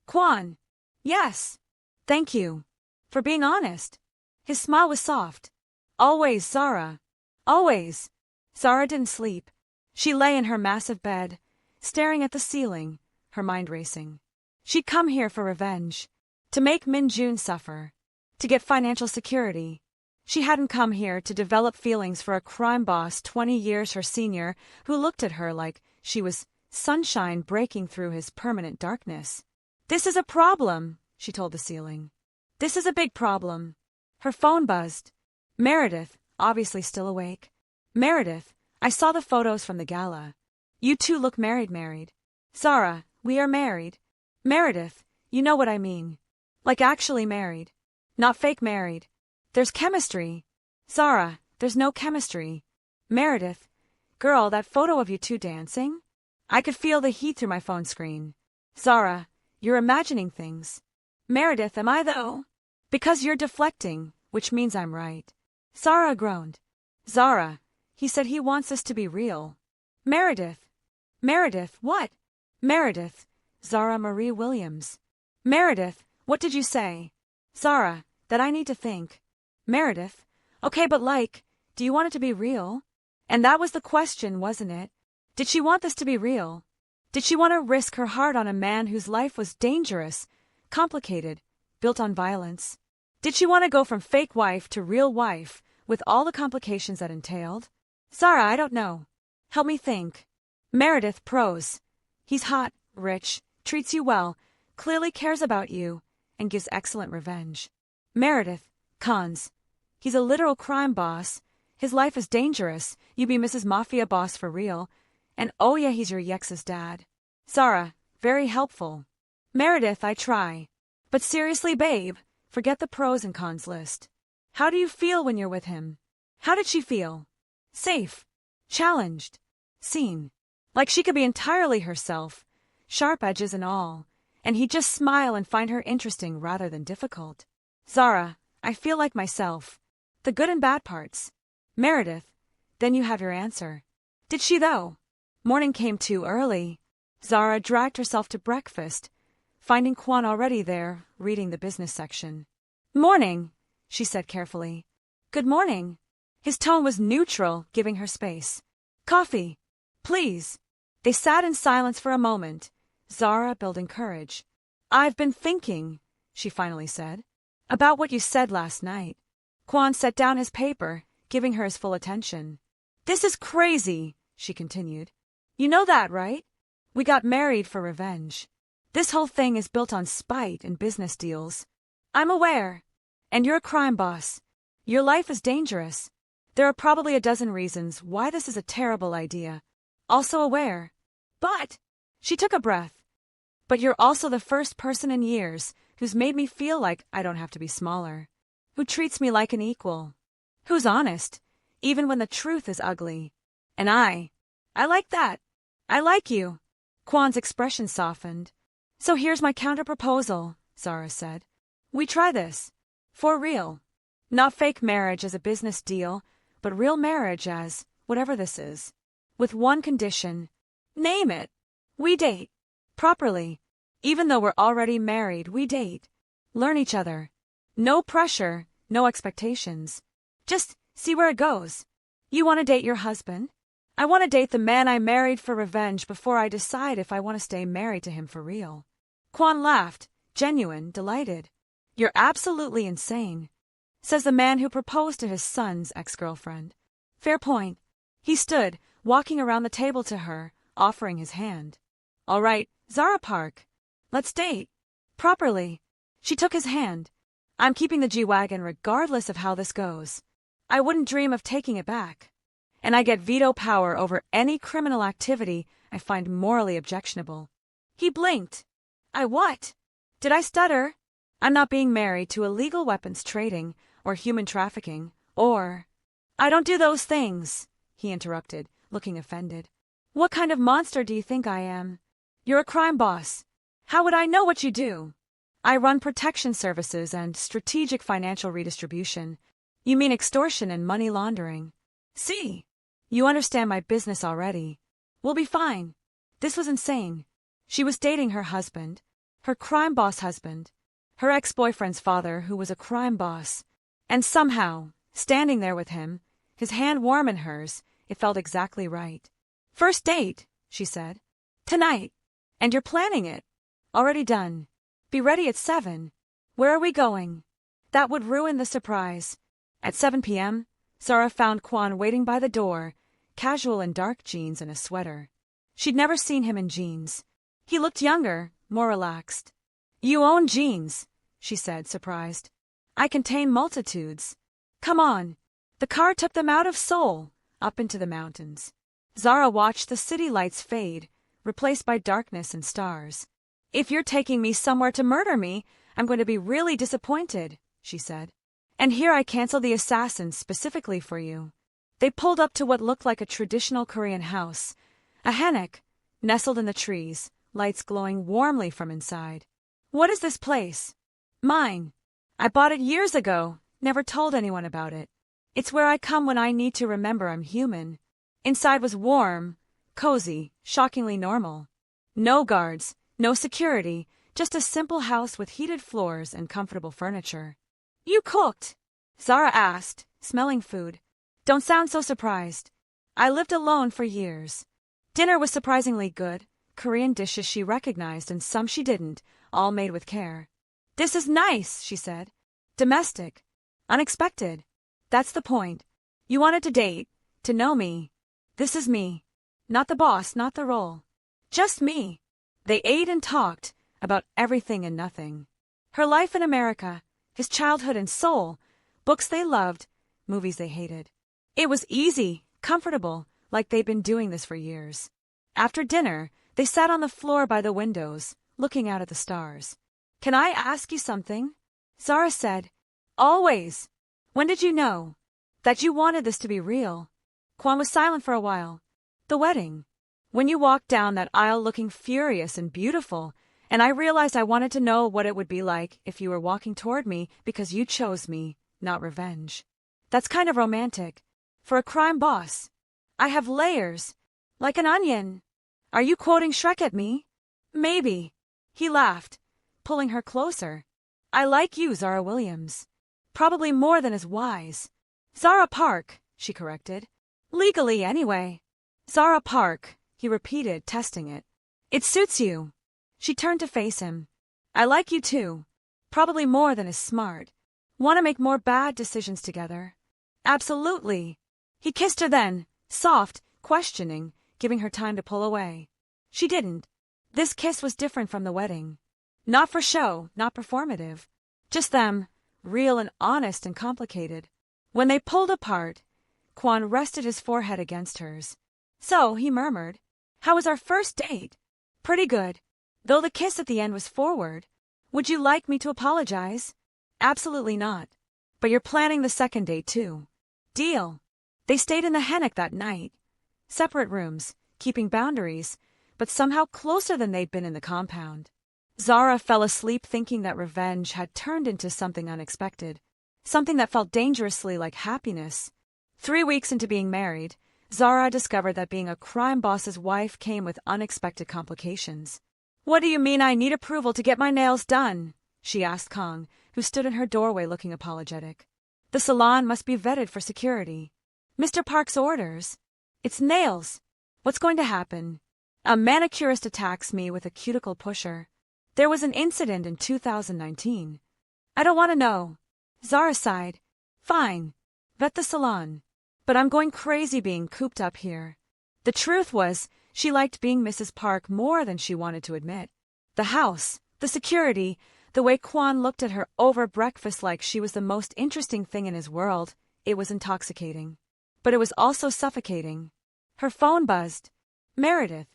Kwon. Yes. Thank you. For being honest. His smile was soft. Always, Zara. Always. Zara didn't sleep. She lay in her massive bed, staring at the ceiling, her mind racing. She'd come here for revenge. To make Min-jun suffer. To get financial security. She hadn't come here to develop feelings for a crime boss 20 years her senior who looked at her like she was sunshine breaking through his permanent darkness. This is a problem, she told the ceiling. This is a big problem. Her phone buzzed. Meredith, obviously still awake. Meredith, I saw the photos from the gala. You two look married. Zara, we are married. Meredith, you know what I mean. Like actually married. Not fake married. There's chemistry. Zara, there's no chemistry. Meredith, girl, that photo of you two dancing? I could feel the heat through my phone screen. Zara, you're imagining things. Meredith, am I though? Because you're deflecting, which means I'm right. Zara groaned. Zara, he said he wants this to be real. Meredith. Meredith, what? Meredith. Zara Marie Williams. Meredith, what did you say? Zara, that I need to think. Meredith. Okay, but do you want it to be real? And that was the question, wasn't it? Did she want this to be real? Did she want to risk her heart on a man whose life was dangerous, complicated, built on violence? Did she want to go from fake wife to real wife, with all the complications that entailed? Zara, I don't know. Help me think. Meredith, pros. He's hot, rich, treats you well, clearly cares about you, and gives excellent revenge. Meredith, cons. He's a literal crime boss. His life is dangerous. You be Mrs. Mafia boss for real. And oh yeah, he's your Yex's dad. Zara, very helpful. Meredith, I try. But seriously, babe, forget the pros and cons list. How do you feel when you're with him? How did she feel? Safe. Challenged. Seen. Like she could be entirely herself, sharp edges and all, and he'd just smile and find her interesting rather than difficult. Zara, I feel like myself. The good and bad parts. Meredith, then you have your answer. Did she though? Morning came too early. Zara dragged herself to breakfast, finding Kwon already there, reading the business section. Morning, she said carefully. Good morning. His tone was neutral, giving her space. Coffee, please. They sat in silence for a moment, Zara building courage. I've been thinking, she finally said, about what you said last night. Kwon set down his paper, giving her his full attention. This is crazy, she continued. You know that, right? We got married for revenge. This whole thing is built on spite and business deals. I'm aware. And you're a crime boss. Your life is dangerous. There are probably a dozen reasons why this is a terrible idea. Also aware. But, she took a breath. But you're also the first person in years who's made me feel like I don't have to be smaller. Who treats me like an equal. Who's honest, even when the truth is ugly. And I like that. I like you. Kwon's expression softened. So here's my counter-proposal, Zara said. We try this. For real. Not fake marriage as a business deal, but real marriage as whatever this is. With one condition. Name it. We date. Properly. Even though we're already married, we date. Learn each other. No pressure, no expectations. Just see where it goes. You want to date your husband? I want to date the man I married for revenge before I decide if I want to stay married to him for real. Kwon laughed, genuine, delighted. You're absolutely insane, says the man who proposed to his son's ex-girlfriend. Fair point. He stood, walking around the table to her, offering his hand. All right, Zara Park. Let's date. Properly. She took his hand. I'm keeping the G-Wagon regardless of how this goes. I wouldn't dream of taking it back. And I get veto power over any criminal activity I find morally objectionable. He blinked. I what? Did I stutter? I'm not being married to illegal weapons trading or human trafficking or... I don't do those things, he interrupted, looking offended. What kind of monster do you think I am? You're a crime boss. How would I know what you do? I run protection services and strategic financial redistribution. You mean extortion and money laundering. See, you understand my business already. We'll be fine. This was insane. She was dating her husband, her crime boss husband, her ex-boyfriend's father who was a crime boss. And somehow, standing there with him, his hand warm in hers, it felt exactly right. First date, she said. Tonight. And you're planning it. Already done. Be ready at 7. Where are we going? That would ruin the surprise. At 7 p.m., Zara found Kwon waiting by the door, casual in dark jeans and a sweater. She'd never seen him in jeans. He looked younger, more relaxed. You own jeans, she said, surprised. I contain multitudes. Come on. The car took them out of Seoul, up into the mountains. Zara watched the city lights fade, replaced by darkness and stars. If you're taking me somewhere to murder me, I'm going to be really disappointed, she said. And here I cancel the assassins specifically for you. They pulled up to what looked like a traditional Korean house, a hanok, nestled in the trees, lights glowing warmly from inside. What is this place? Mine. I bought it years ago, never told anyone about it. It's where I come when I need to remember I'm human. Inside was warm, cozy, shockingly normal. No guards, no security, just a simple house with heated floors and comfortable furniture. You cooked? Zara asked, smelling food. Don't sound so surprised. I lived alone for years. Dinner was surprisingly good, Korean dishes she recognized and some she didn't, all made with care. This is nice, she said. Domestic. Unexpected. That's the point. You wanted to date, to know me. This is me. Not the boss, not the role. Just me. They ate and talked about everything and nothing. Her life in America, his childhood in Seoul, books they loved, movies they hated. It was easy, comfortable, like they'd been doing this for years. After dinner, they sat on the floor by the windows, looking out at the stars. Can I ask you something? Zara said. Always. When did you know that you wanted this to be real? Kwon was silent for a while. The wedding. When you walked down that aisle looking furious and beautiful, and I realized I wanted to know what it would be like if you were walking toward me because you chose me, not revenge. That's kind of romantic. For a crime boss. I have layers. Like an onion. Are you quoting Shrek at me? Maybe. He laughed, pulling her closer. I like you, Zara Williams. Probably more than is wise. Zara Park, she corrected. Legally, anyway. Zara Park, he repeated, testing it. It suits you. She turned to face him. I like you too. Probably more than is smart. Want to make more bad decisions together? Absolutely. He kissed her then, soft, questioning, giving her time to pull away. She didn't. This kiss was different from the wedding. Not for show, not performative. Just them, real and honest and complicated. When they pulled apart, Kwon rested his forehead against hers. So, he murmured, how was our first date? Pretty good. Though the kiss at the end was forward. Would you like me to apologize? Absolutely not. But you're planning the second date too. Deal. They stayed in the hammock that night. Separate rooms, keeping boundaries, but somehow closer than they'd been in the compound. Zara fell asleep thinking that revenge had turned into something unexpected, something that felt dangerously like happiness. 3 weeks into being married, Zara discovered that being a crime boss's wife came with unexpected complications. What do you mean I need approval to get my nails done? She asked Kong, who stood in her doorway looking apologetic. The salon must be vetted for security. Mr. Park's orders. It's nails. What's going to happen? A manicurist attacks me with a cuticle pusher. There was an incident in 2019. I don't want to know. Zara sighed. Fine. Vet the salon. But I'm going crazy being cooped up here. The truth was, she liked being Mrs. Park more than she wanted to admit. The house, the security, the way Kwon looked at her over breakfast like she was the most interesting thing in his world, it was intoxicating. But it was also suffocating. Her phone buzzed. Meredith.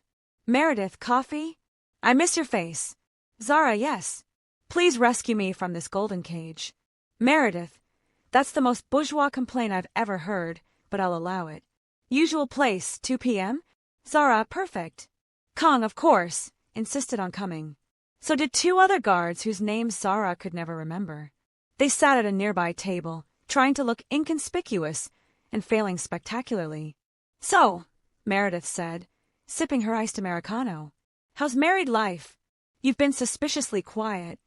Meredith, coffee? I miss your face. Zara, yes. Please rescue me from this golden cage. Meredith. That's the most bourgeois complaint I've ever heard, but I'll allow it. Usual place, 2 p.m.? Zara, perfect. Kong, of course, insisted on coming. So did 2 other guards whose names Zara could never remember. They sat at a nearby table, trying to look inconspicuous and failing spectacularly. So, Meredith said, sipping her iced Americano. How's married life? You've been suspiciously quiet.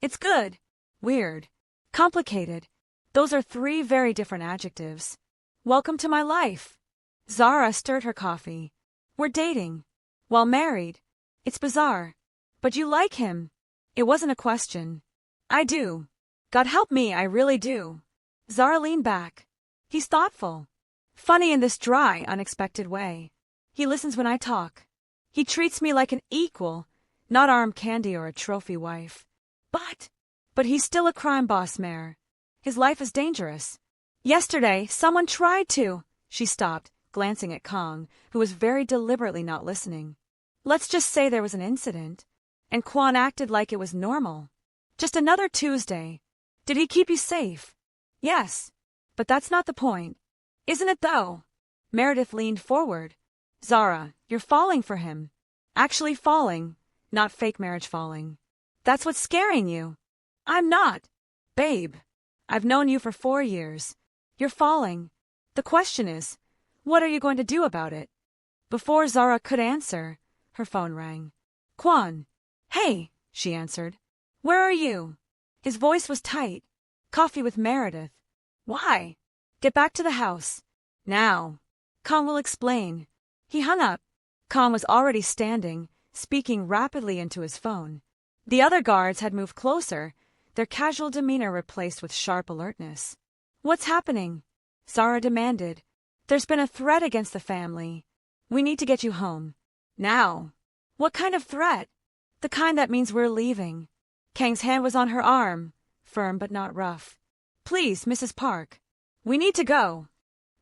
It's good. Weird. Complicated. Those are 3 very different adjectives. Welcome to my life. Zara stirred her coffee. We're dating. While married. It's bizarre. But you like him. It wasn't a question. I do. God help me, I really do. Zara leaned back. He's thoughtful. Funny in this dry, unexpected way. He listens when I talk. He treats me like an equal, not arm candy or a trophy wife. But he's still a crime boss, Mayor. His life is dangerous. Yesterday, someone tried to. She stopped, glancing at Kong, who was very deliberately not listening. Let's just say there was an incident. And Kwon acted like it was normal. Just another Tuesday. Did he keep you safe? Yes. But that's not the point. Isn't it though? Meredith leaned forward. Zara, you're falling for him. Actually falling, not fake marriage falling. That's what's scaring you. I'm not. Babe. I've known you for 4 years. You're falling. The question is, what are you going to do about it? Before Zara could answer, her phone rang. Kwon. Hey, she answered. Where are you? His voice was tight. Coffee with Meredith. Why? Get back to the house. Now. Kong will explain. He hung up. Kong was already standing, speaking rapidly into his phone. The other guards had moved closer, their casual demeanor replaced with sharp alertness. "What's happening?" Zara demanded. "There's been a threat against the family. We need to get you home. Now." "What kind of threat?" "The kind that means we're leaving." Kang's hand was on her arm, firm but not rough. "Please, Mrs. Park. We need to go."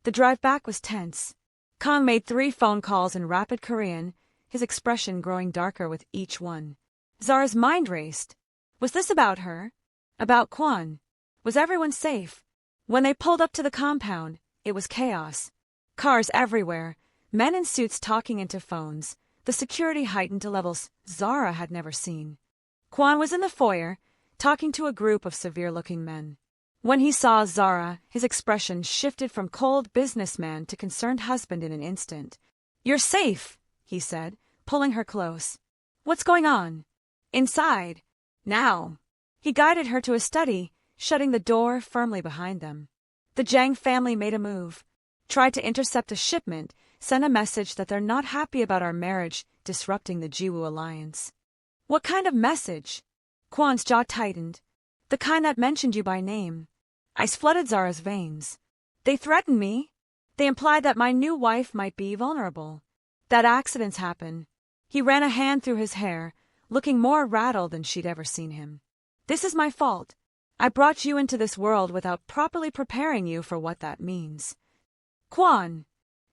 The drive back was tense. Kang made 3 phone calls in rapid Korean, his expression growing darker with each one. Zara's mind raced. Was this about her? About Kwon? Was everyone safe? When they pulled up to the compound, it was chaos. Cars everywhere, men in suits talking into phones, the security heightened to levels Zara had never seen. Kwon was in the foyer, talking to a group of severe-looking men. When he saw Zara, his expression shifted from cold businessman to concerned husband in an instant. "You're safe," he said, pulling her close. "What's going on?" "Inside. Now." He guided her to a study, shutting the door firmly behind them. The Jang family made a move, tried to intercept a shipment, sent a message that they're not happy about our marriage disrupting the Jiwoo alliance. "What kind of message?" Kwon's jaw tightened. "The kind that mentioned you by name." Ice flooded Zara's veins. "They threatened me. They implied that my new wife might be vulnerable. That accidents happen." He ran a hand through his hair, looking more rattled than she'd ever seen him. "This is my fault. I brought you into this world without properly preparing you for what that means. Kwon,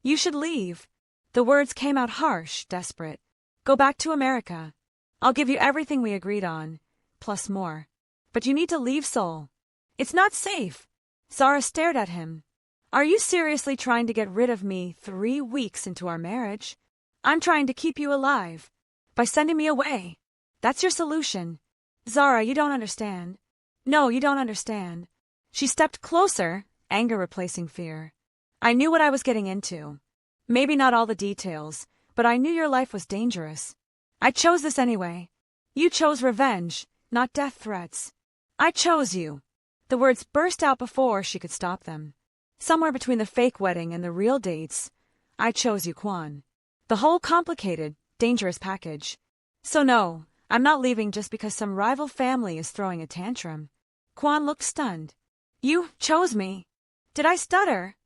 you should leave." The words came out harsh, desperate. "Go back to America. I'll give you everything we agreed on, plus more. But you need to leave Seoul. It's not safe." Zara stared at him. "Are you seriously trying to get rid of me 3 weeks into our marriage? I'm trying to keep you alive. By sending me away. That's your solution. Zara, you don't understand. No, you don't understand." She stepped closer, anger replacing fear. "I knew what I was getting into. Maybe not all the details, but I knew your life was dangerous. I chose this anyway. You chose revenge, not death threats. I chose you." The words burst out before she could stop them. Somewhere between the fake wedding and the real dates, I chose you, Kwon. The whole complicated, dangerous package. "So no, I'm not leaving just because some rival family is throwing a tantrum." Kwon looked stunned. "You chose me." "Did I stutter?"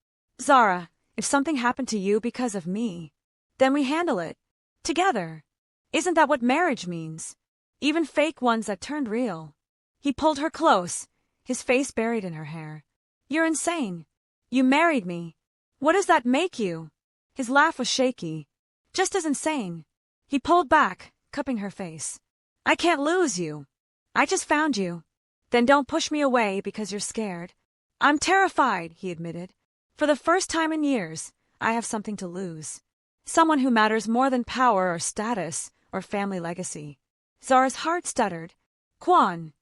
"Zara, if something happened to you because of me, then we handle it. Together. Isn't that what marriage means? Even fake ones that turned real." He pulled her close, his face buried in her hair. "You're insane. You married me. What does that make you?" His laugh was shaky. "Just as insane." He pulled back, cupping her face. "I can't lose you. I just found you. Then don't push me away because you're scared." "I'm terrified," he admitted. "For the first time in years, I have something to lose. Someone who matters more than power or status or family legacy." Zara's heart stuttered. "Kwon,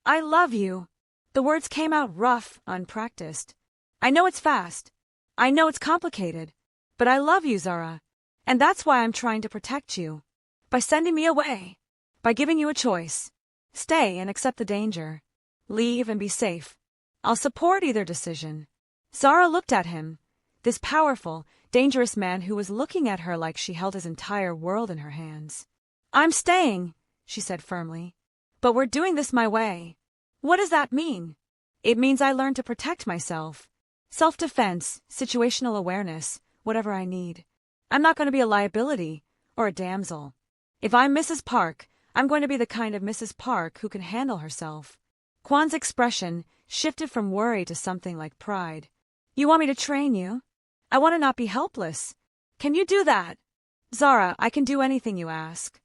I love you." The words came out rough, unpracticed. "I know it's fast. I know it's complicated. But I love you, Zara. And that's why I'm trying to protect you. By sending me away. By giving you a choice. Stay and accept the danger. Leave and be safe. I'll support either decision." Zara looked at him, this powerful, dangerous man who was looking at her like she held his entire world in her hands. "I'm staying," she said firmly. "But we're doing this my way." "What does that mean?" "It means I learn to protect myself. Self-defense, situational awareness, whatever I need. I'm not going to be a liability or a damsel. If I'm Mrs. Park, I'm going to be the kind of Mrs. Park who can handle herself." Kwon's expression shifted from worry to something like pride. "You want me to train you? I want to not be helpless. Can you do that?" "Zara, I can do anything you ask."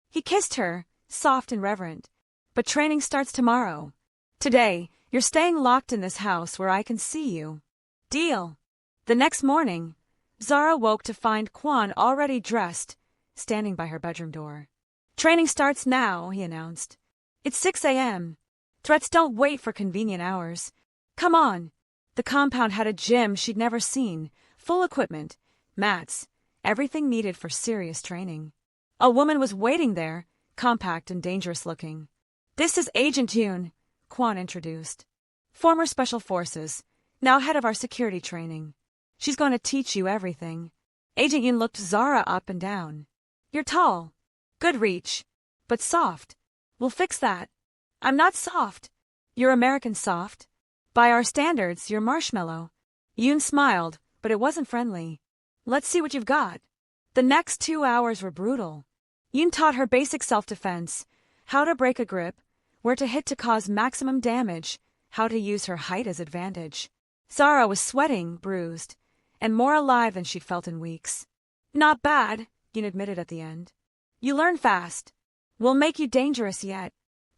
He kissed her, soft and reverent. "But training starts tomorrow. Today, you're staying locked in this house where I can see you. Deal?" The next morning, Zara woke to find Kwon already dressed, standing by her bedroom door. "Training starts now," he announced. "It's 6 a.m. Threats don't wait for convenient hours. Come on." The compound had a gym she'd never seen, full equipment, mats, everything needed for serious training. A woman was waiting there, compact and dangerous looking. "This is Agent Yoon," Kwon introduced. "Former Special Forces, now head of our security training. She's going to teach you everything." Agent Yoon looked Zara up and down. "You're tall. Good reach. But soft. We'll fix that." "I'm not soft." You're American soft. By our standards, you're marshmallow. Yoon smiled, but it wasn't friendly. Let's see what you've got. The next 2 hours were brutal. Yoon taught her basic self-defense, how to break a grip, where to hit to cause maximum damage, how to use her height as advantage. Zara was sweating, bruised, and more alive than she'd felt in weeks. Not bad, Yoon admitted at the end. You learn fast. We'll make you dangerous yet.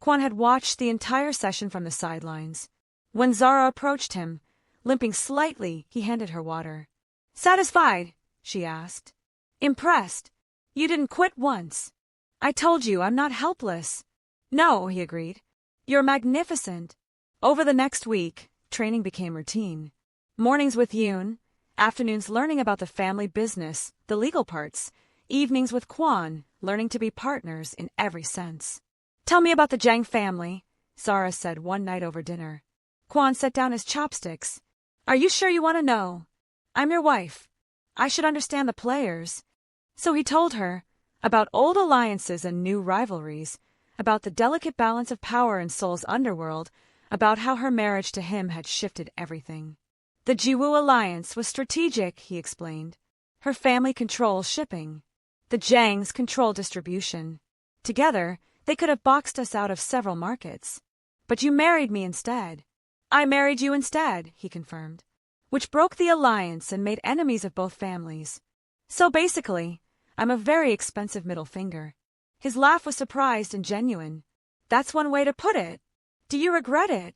Kwon had watched the entire session from the sidelines. When Zara approached him, limping slightly, he handed her water. Satisfied? She asked. Impressed. You didn't quit once. I told you I'm not helpless. No, he agreed. You're magnificent. Over the next week, training became routine. Mornings with Yoon, afternoons learning about the family business, the legal parts, evenings with Kwon, learning to be partners in every sense. Tell me about the Jang family, Zara said one night over dinner. Kwon set down his chopsticks. Are you sure you want to know? I'm your wife. I should understand the players. So he told her about old alliances and new rivalries, about the delicate balance of power in Seoul's underworld, about how her marriage to him had shifted everything. The Jiwoo alliance was strategic, he explained. Her family controls shipping. The Jangs control distribution. Together, they could have boxed us out of several markets. But you married me instead. I married you instead, he confirmed, which broke the alliance and made enemies of both families. So basically, I'm a very expensive middle finger. His laugh was surprised and genuine. That's one way to put it. Do you regret it?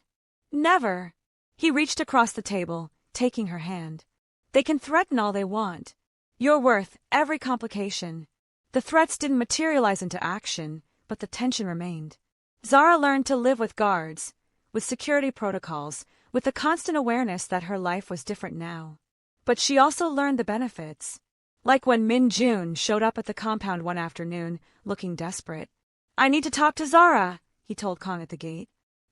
Never. He reached across the table, taking her hand. They can threaten all they want. You're worth every complication. The threats didn't materialize into action, but the tension remained. Zara learned to live with guards, with security protocols, with the constant awareness that her life was different now. But she also learned the benefits. Like when Min Jun showed up at the compound one afternoon, looking desperate. I need to talk to Zara, he told Kong at the gate.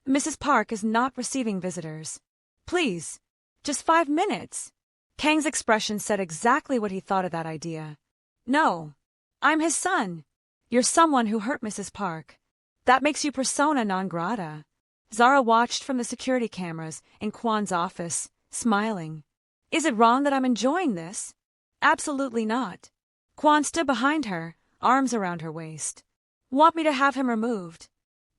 Mrs. Park is not receiving visitors. Please, just 5 minutes. Kang's expression said exactly what he thought of that idea. No, I'm his son. You're someone who hurt Mrs. Park. That makes you persona non grata. Zara watched from the security cameras in Kwon's office, smiling. Is it wrong that I'm enjoying this? Absolutely not. Kwon stood behind her, arms around her waist. Want me to have him removed?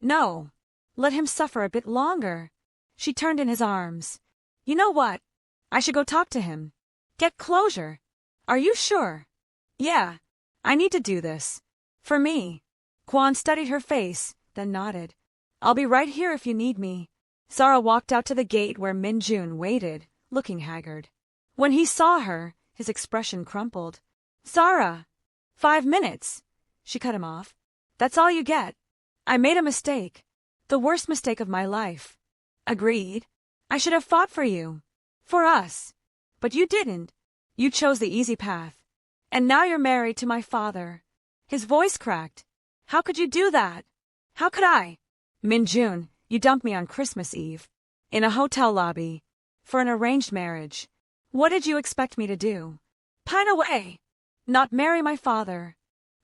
No. Let him suffer a bit longer. She turned in his arms. You know what? I should go talk to him. Get closure. Are you sure? Yeah. I need to do this. For me. Kwon studied her face, then nodded. I'll be right here if you need me. Zara walked out to the gate where Min Jun waited, looking haggard. When he saw her, his expression crumpled. Zara! 5 minutes! She cut him off. That's all you get. I made a mistake. The worst mistake of my life. Agreed. I should have fought for you. For us. But you didn't. You chose the easy path. And now you're married to my father. His voice cracked. How could you do that? How could I? Min Jun, you dumped me on Christmas Eve. In a hotel lobby. For an arranged marriage. What did you expect me to do? Pine away. Not marry my father.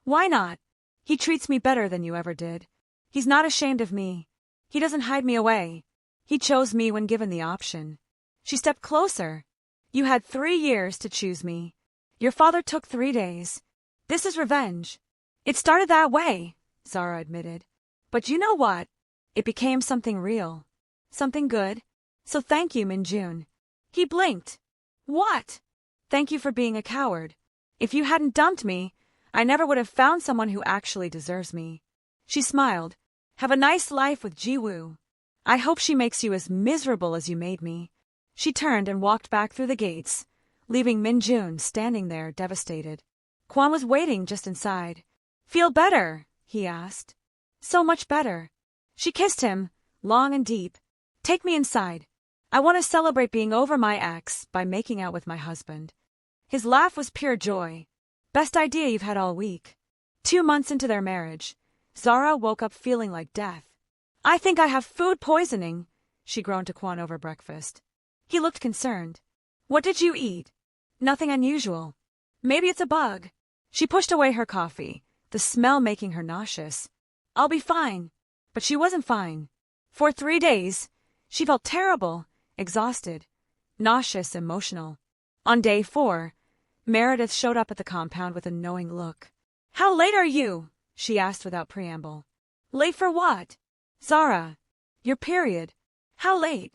Why not? He treats me better than you ever did. He's not ashamed of me. He doesn't hide me away. He chose me when given the option. She stepped closer. You had 3 years to choose me. Your father took 3 days. This is revenge. It started that way, Zara admitted. But you know what? It became something real. Something good. So thank you, Min Jun. He blinked. What? Thank you for being a coward. If you hadn't dumped me, I never would have found someone who actually deserves me. She smiled. Have a nice life with Jiwoo. I hope she makes you as miserable as you made me. She turned and walked back through the gates, leaving Min Jun standing there devastated. Kwon was waiting just inside. Feel better? He asked. So much better. She kissed him, long and deep. Take me inside. I want to celebrate being over my ex by making out with my husband. His laugh was pure joy. Best idea you've had all week. 2 months into their marriage, Zara woke up feeling like death. I think I have food poisoning, she groaned to Kwon over breakfast. He looked concerned. What did you eat? Nothing unusual. Maybe it's a bug. She pushed away her coffee, the smell making her nauseous. I'll be fine. But she wasn't fine. For 3 days, She felt terrible, exhausted, nauseous, emotional. On day 4, Meredith showed up at the compound with a knowing look. "How late are you?" she asked without preamble. "Late for what?" "Zara. Your period. How late?"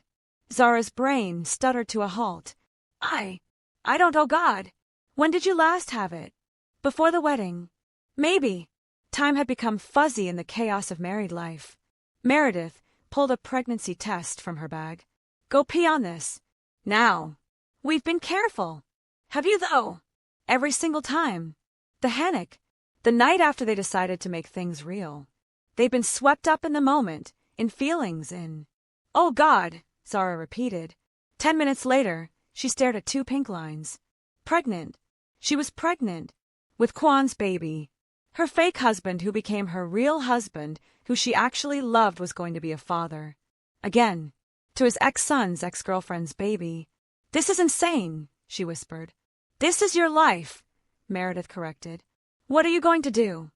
Zara's brain stuttered to a halt. I don't, oh God. When did you last have it?" "Before the wedding. Maybe." Time had become fuzzy in the chaos of married life. Meredith pulled a pregnancy test from her bag. "Go pee on this. Now." "We've been careful." "Have you though?" "Every single time." The panic. The night after they decided to make things real. They'd been swept up in the moment, in feelings, in... "Oh God," Zara repeated. 10 minutes later, she stared at 2 pink lines. Pregnant. She was pregnant. With Kwan's baby. Her fake husband, who became her real husband, who she actually loved, was going to be a father. Again. To his ex-son's ex-girlfriend's baby. "This is insane," she whispered. "This is your life," Meredith corrected. "What are you going to do?"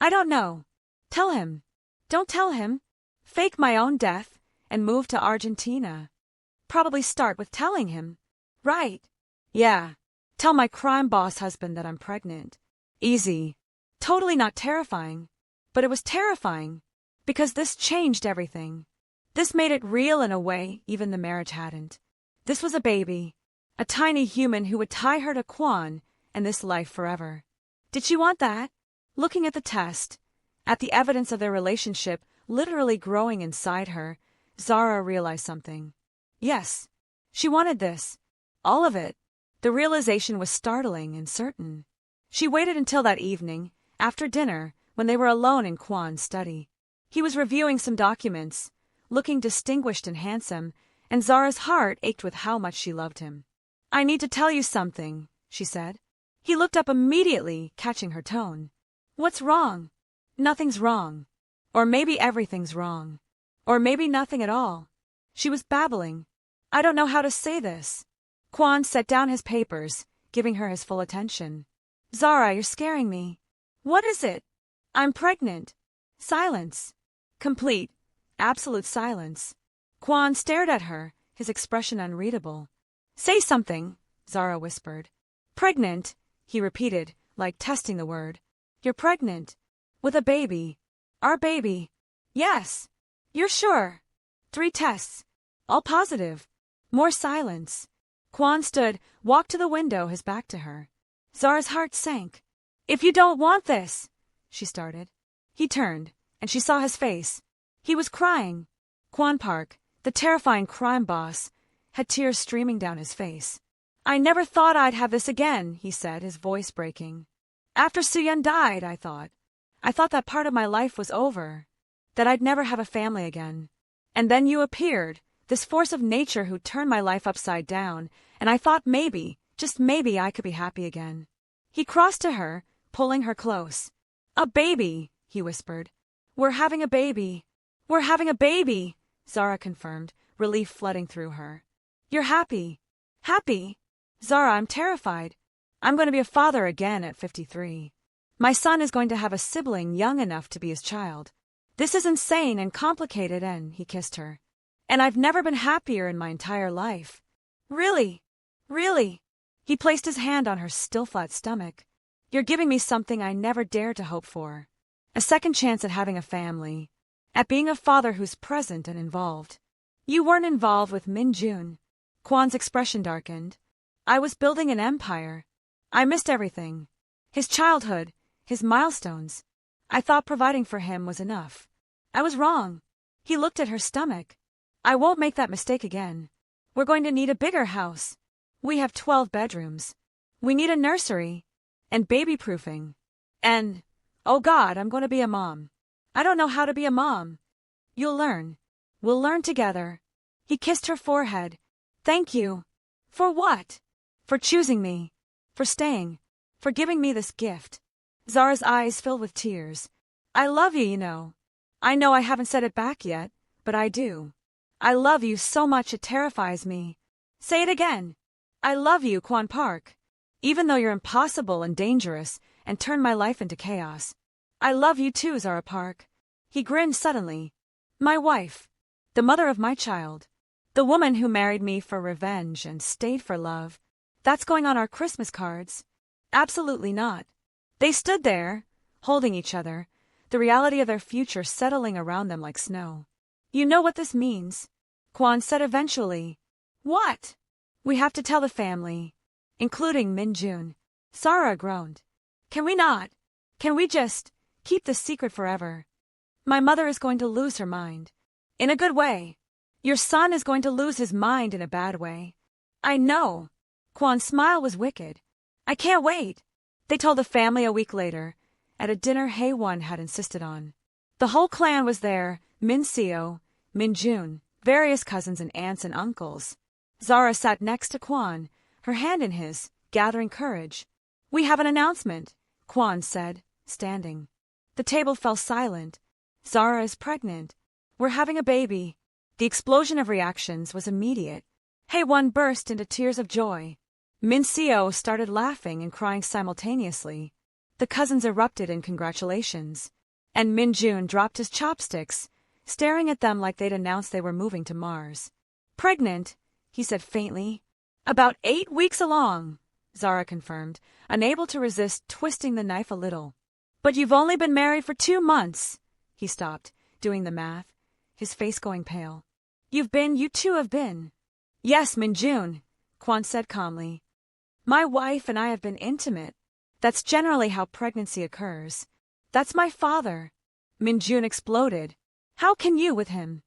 "I don't know." "Tell him." "Don't tell him." "Fake my own death and move to Argentina." "Probably start with telling him." "Right." "Yeah. Tell my crime boss husband that I'm pregnant." Easy. Totally not terrifying. But it was terrifying. Because this changed everything. This made it real in a way even the marriage hadn't. This was a baby. A tiny human who would tie her to Kwan and this life forever. Did she want that? Looking at the test, at the evidence of their relationship literally growing inside her, Zara realized something. Yes. She wanted this. All of it. The realization was startling and certain. She waited until that evening, after dinner, when they were alone in Kwan's study. He was reviewing some documents, looking distinguished and handsome, and Zara's heart ached with how much she loved him. "I need to tell you something," she said. He looked up immediately, catching her tone. "What's wrong?" "Nothing's wrong. Or maybe everything's wrong. Or maybe nothing at all." She was babbling. "I don't know how to say this." Kwan set down his papers, giving her his full attention. "Zara, you're scaring me." "What is it?" "I'm pregnant." Silence. Complete, absolute silence. Kwan stared at her, his expression unreadable. "Say something," Zara whispered. "Pregnant," he repeated, like testing the word. "You're pregnant. With a baby. Our baby." "Yes." "You're sure?" 3 tests. All positive. More silence. Kwan stood, walked to the window, his back to her. Zara's heart sank. "If you don't want this," she started. He turned, and she saw his face. He was crying. Kwan Park, the terrifying crime boss, had tears streaming down his face. "I never thought I'd have this again," he said, his voice breaking. "After Soo-Yun died, I thought that part of my life was over, that I'd never have a family again. And then you appeared, this force of nature who turned my life upside down, and I thought maybe, just maybe, I could be happy again." He crossed to her, pulling her close. "A baby," he whispered. "We're having a baby. We're having a baby," Zara confirmed, relief flooding through her. "You're happy." "Happy?" "Zara, I'm terrified. I'm going to be a father again at 53. My son is going to have a sibling young enough to be his child. This is insane and complicated and," he kissed her. "And I've never been happier in my entire life." "Really? Really?" He placed his hand on her still flat stomach. "You're giving me something I never dared to hope for. A second chance at having a family. At being a father who's present and involved." "You weren't involved with Min Jun." Kwan's expression darkened. "I was building an empire. I missed everything. His childhood, his milestones. I thought providing for him was enough. I was wrong." He looked at her stomach. "I won't make that mistake again. We're going to need a bigger house. We have 12 bedrooms. We need a nursery. And baby-proofing. And, oh God, I'm going to be a mom. I don't know how to be a mom." "You'll learn. We'll learn together." He kissed her forehead. "Thank you." "For what?" "For choosing me. For staying. For giving me this gift." Zara's eyes filled with tears. "I love you, you know. I know I haven't said it back yet, but I do. I love you so much it terrifies me." "Say it again." "I love you, Kwan Park. Even though you're impossible and dangerous and turn my life into chaos. I love you too, Zara Park." He grinned suddenly. "My wife. The mother of my child. The woman who married me for revenge and stayed for love. That's going on our Christmas cards. Absolutely not. They stood there, holding each other, the reality of their future settling around them like snow. You know what this means, Kwon said eventually. What? We have to tell the family, including Min-jun. Zara groaned. Can we not? Can we just keep this secret forever? My mother is going to lose her mind. In a good way. Your son is going to lose his mind in a bad way. I know. Kwon's smile was wicked. I can't wait. They told the family a week later, at a dinner Hae-won had insisted on. The whole clan was there, Min-seo, Min-jun, various cousins and aunts and uncles. Zara sat next to Kwon, her hand in his, gathering courage. We have an announcement, Kwon said, standing. The table fell silent. Zara is pregnant. We're having a baby. The explosion of reactions was immediate. Hae-won burst into tears of joy. Min-seo started laughing and crying simultaneously. The cousins erupted in congratulations. And Min-jun dropped his chopsticks, staring at them like they'd announced they were moving to Mars. Pregnant, he said faintly. About 8 weeks along, Zara confirmed, unable to resist twisting the knife a little. But you've only been married for 2 months. He stopped, doing the math, his face going pale. You two have been. Yes, Min-jun, Kwon said calmly. My wife and I have been intimate. That's generally how pregnancy occurs. That's my father. Min-jun exploded. How can you with him?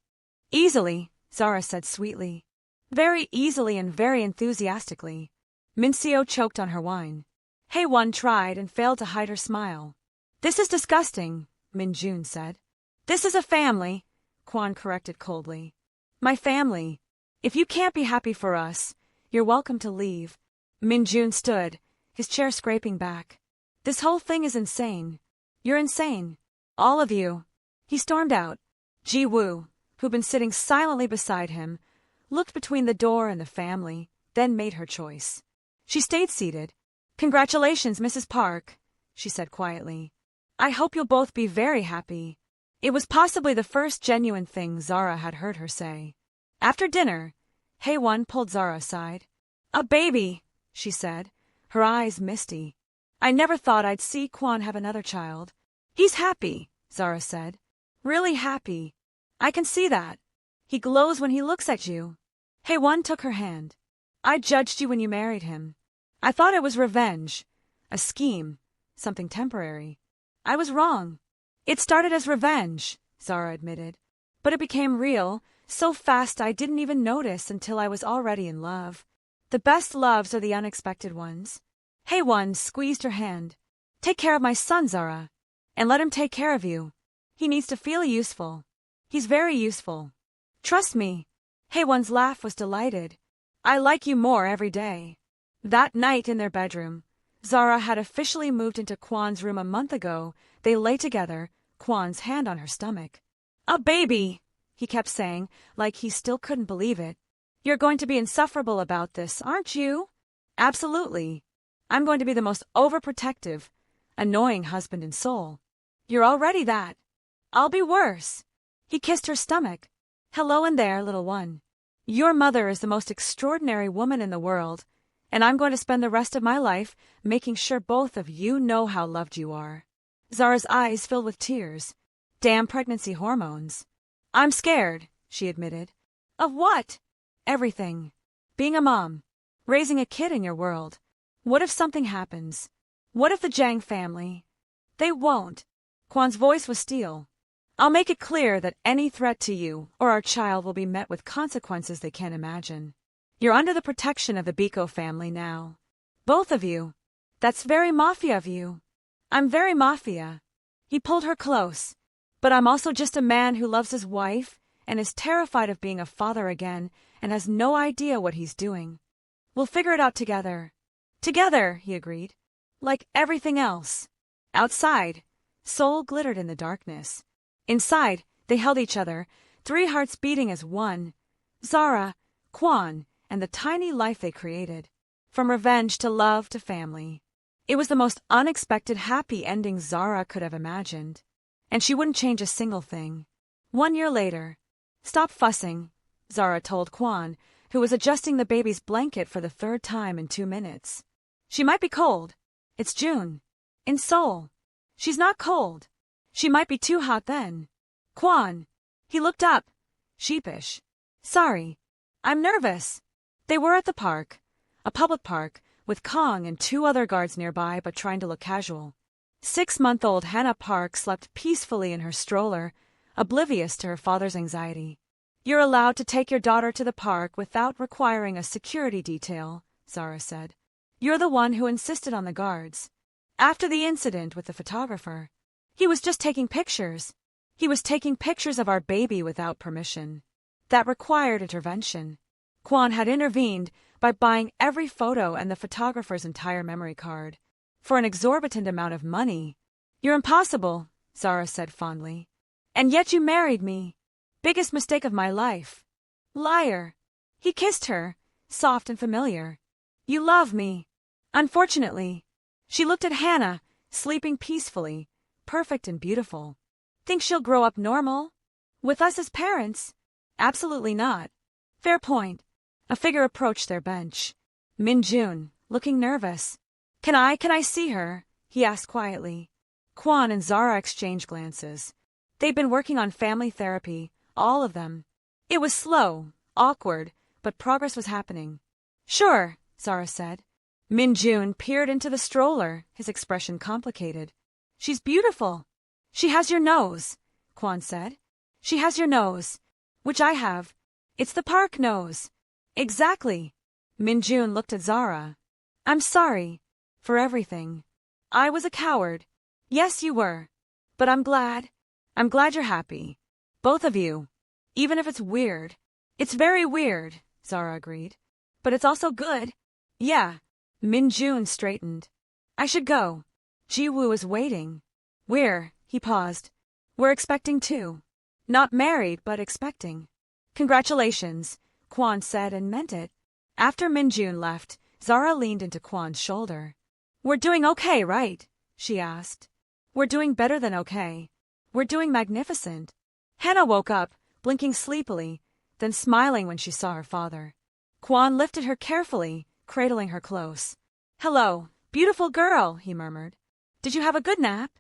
Easily, Zara said sweetly. Very easily and very enthusiastically. Min-seo choked on her wine. Hae-won tried and failed to hide her smile. This is disgusting, Min-jun said. This is a family, Kwon corrected coldly. My family. If you can't be happy for us, you're welcome to leave. Min-jun stood, his chair scraping back. This whole thing is insane. You're insane. All of you. He stormed out. Ji-woo, who'd been sitting silently beside him, looked between the door and the family, then made her choice. She stayed seated. Congratulations, Mrs. Park, she said quietly. I hope you'll both be very happy. It was possibly the first genuine thing Zara had heard her say. After dinner, Hae-won pulled Zara aside. A baby, she said, her eyes misty. I never thought I'd see Kwon have another child. He's happy, Zara said. Really happy. I can see that. He glows when he looks at you. Hae-won took her hand. I judged you when you married him. I thought it was revenge. A scheme. Something temporary. I was wrong. It started as revenge, Zara admitted. But it became real, so fast I didn't even notice until I was already in love. The best loves are the unexpected ones. Hae-won squeezed her hand. Take care of my son, Zara. And let him take care of you. He needs to feel useful. He's very useful. Trust me. Hae-won's laugh was delighted. I like you more every day. That night in their bedroom, Zara had officially moved into Kwon's room a month ago. They lay together, Kwon's hand on her stomach. A baby, he kept saying, like he still couldn't believe it. You're going to be insufferable about this, aren't you? Absolutely. I'm going to be the most overprotective, annoying husband in Seoul. You're already that. I'll be worse. He kissed her stomach. Hello in there, little one. Your mother is the most extraordinary woman in the world, and I'm going to spend the rest of my life making sure both of you know how loved you are. Zara's eyes filled with tears. Damn pregnancy hormones. I'm scared, she admitted. Of what? Everything. Being a mom. Raising a kid in your world. What if something happens? What if the Jang family? They won't. Kwon's voice was steel. I'll make it clear that any threat to you or our child will be met with consequences they can't imagine. You're under the protection of the Biko family now. Both of you. That's very mafia of you. I'm very mafia. He pulled her close. But I'm also just a man who loves his wife and is terrified of being a father again and has no idea what he's doing. We'll figure it out together. Together, he agreed. Like everything else. Outside, Seoul glittered in the darkness. Inside, they held each other, 3 hearts beating as one. Zara, Kwon, and the tiny life they created. From revenge to love to family. It was the most unexpected happy ending Zara could have imagined. And she wouldn't change a single thing. 1 year later. Stop fussing, Zara told Kwon, who was adjusting the baby's blanket for the third time in 2 minutes. She might be cold. It's June. In Seoul. She's not cold. She might be too hot then. Kwon. He looked up. Sheepish. Sorry. I'm nervous. They were at the park. A public park, with Kong and 2 other guards nearby but trying to look casual. 6-month-old Hannah Park slept peacefully in her stroller, oblivious to her father's anxiety. You're allowed to take your daughter to the park without requiring a security detail, Zara said. You're the one who insisted on the guards. After the incident with the photographer. He was just taking pictures. He was taking pictures of our baby without permission. That required intervention. Kwon had intervened by buying every photo and the photographer's entire memory card. For an exorbitant amount of money. You're impossible, Zara said fondly. And yet you married me. Biggest mistake of my life. Liar. He kissed her, soft and familiar. You love me. Unfortunately. She looked at Hannah, sleeping peacefully, perfect and beautiful. Think she'll grow up normal? With us as parents? Absolutely not. Fair point. A figure approached their bench. Min-jun, looking nervous. Can I see her? He asked quietly. Kwon and Zara exchanged glances. They'd been working on family therapy, all of them. It was slow, awkward, but progress was happening. Sure, Zara said. Min-jun peered into the stroller, his expression complicated. She's beautiful. She has your nose, Kwon said. She has your nose, which I have. It's the park nose. Exactly. Min-jun looked at Zara. I'm sorry. For everything. I was a coward. Yes, you were. But I'm glad. I'm glad you're happy. Both of you. Even if it's weird. It's very weird, Zara agreed. But it's also good. Yeah. Min-jun straightened. I should go. Ji-woo is waiting. He paused. We're expecting too. Not married, but expecting. Congratulations, Kwon said and meant it. After Min-jun left, Zara leaned into Kwon's shoulder. We're doing okay, right? She asked. We're doing better than okay. We're doing magnificent. Hannah woke up, blinking sleepily, then smiling when she saw her father. Kwon lifted her carefully, cradling her close. Hello, beautiful girl, he murmured. Did you have a good nap?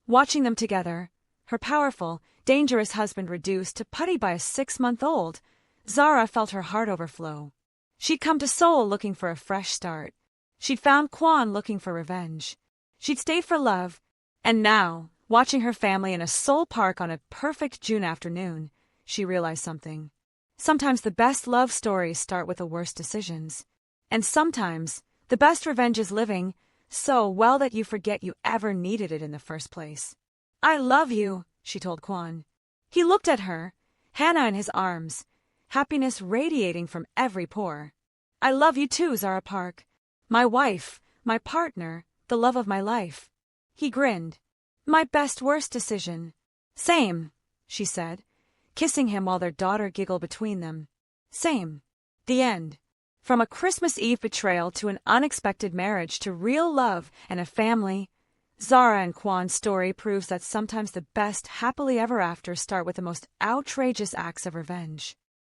Watching them together, her powerful, dangerous husband reduced to putty by a 6-month-old, Zara felt her heart overflow. She'd come to Seoul looking for a fresh start. She'd found Kwon looking for revenge. She'd stayed for love, and now, watching her family in a Seoul park on a perfect June afternoon, she realized something. Sometimes the best love stories start with the worst decisions. And sometimes, the best revenge is living so well that you forget you ever needed it in the first place. I love you, she told Kwon. He looked at her, Hannah in his arms, happiness radiating from every pore. I love you too, Zara Park. My wife, my partner, the love of my life. He grinned. My best-worst decision. Same, she said, kissing him while their daughter giggled between them. Same. The end. From a Christmas Eve betrayal to an unexpected marriage to real love and a family, Zara and Kwon's story proves that sometimes the best happily ever after start with the most outrageous acts of revenge.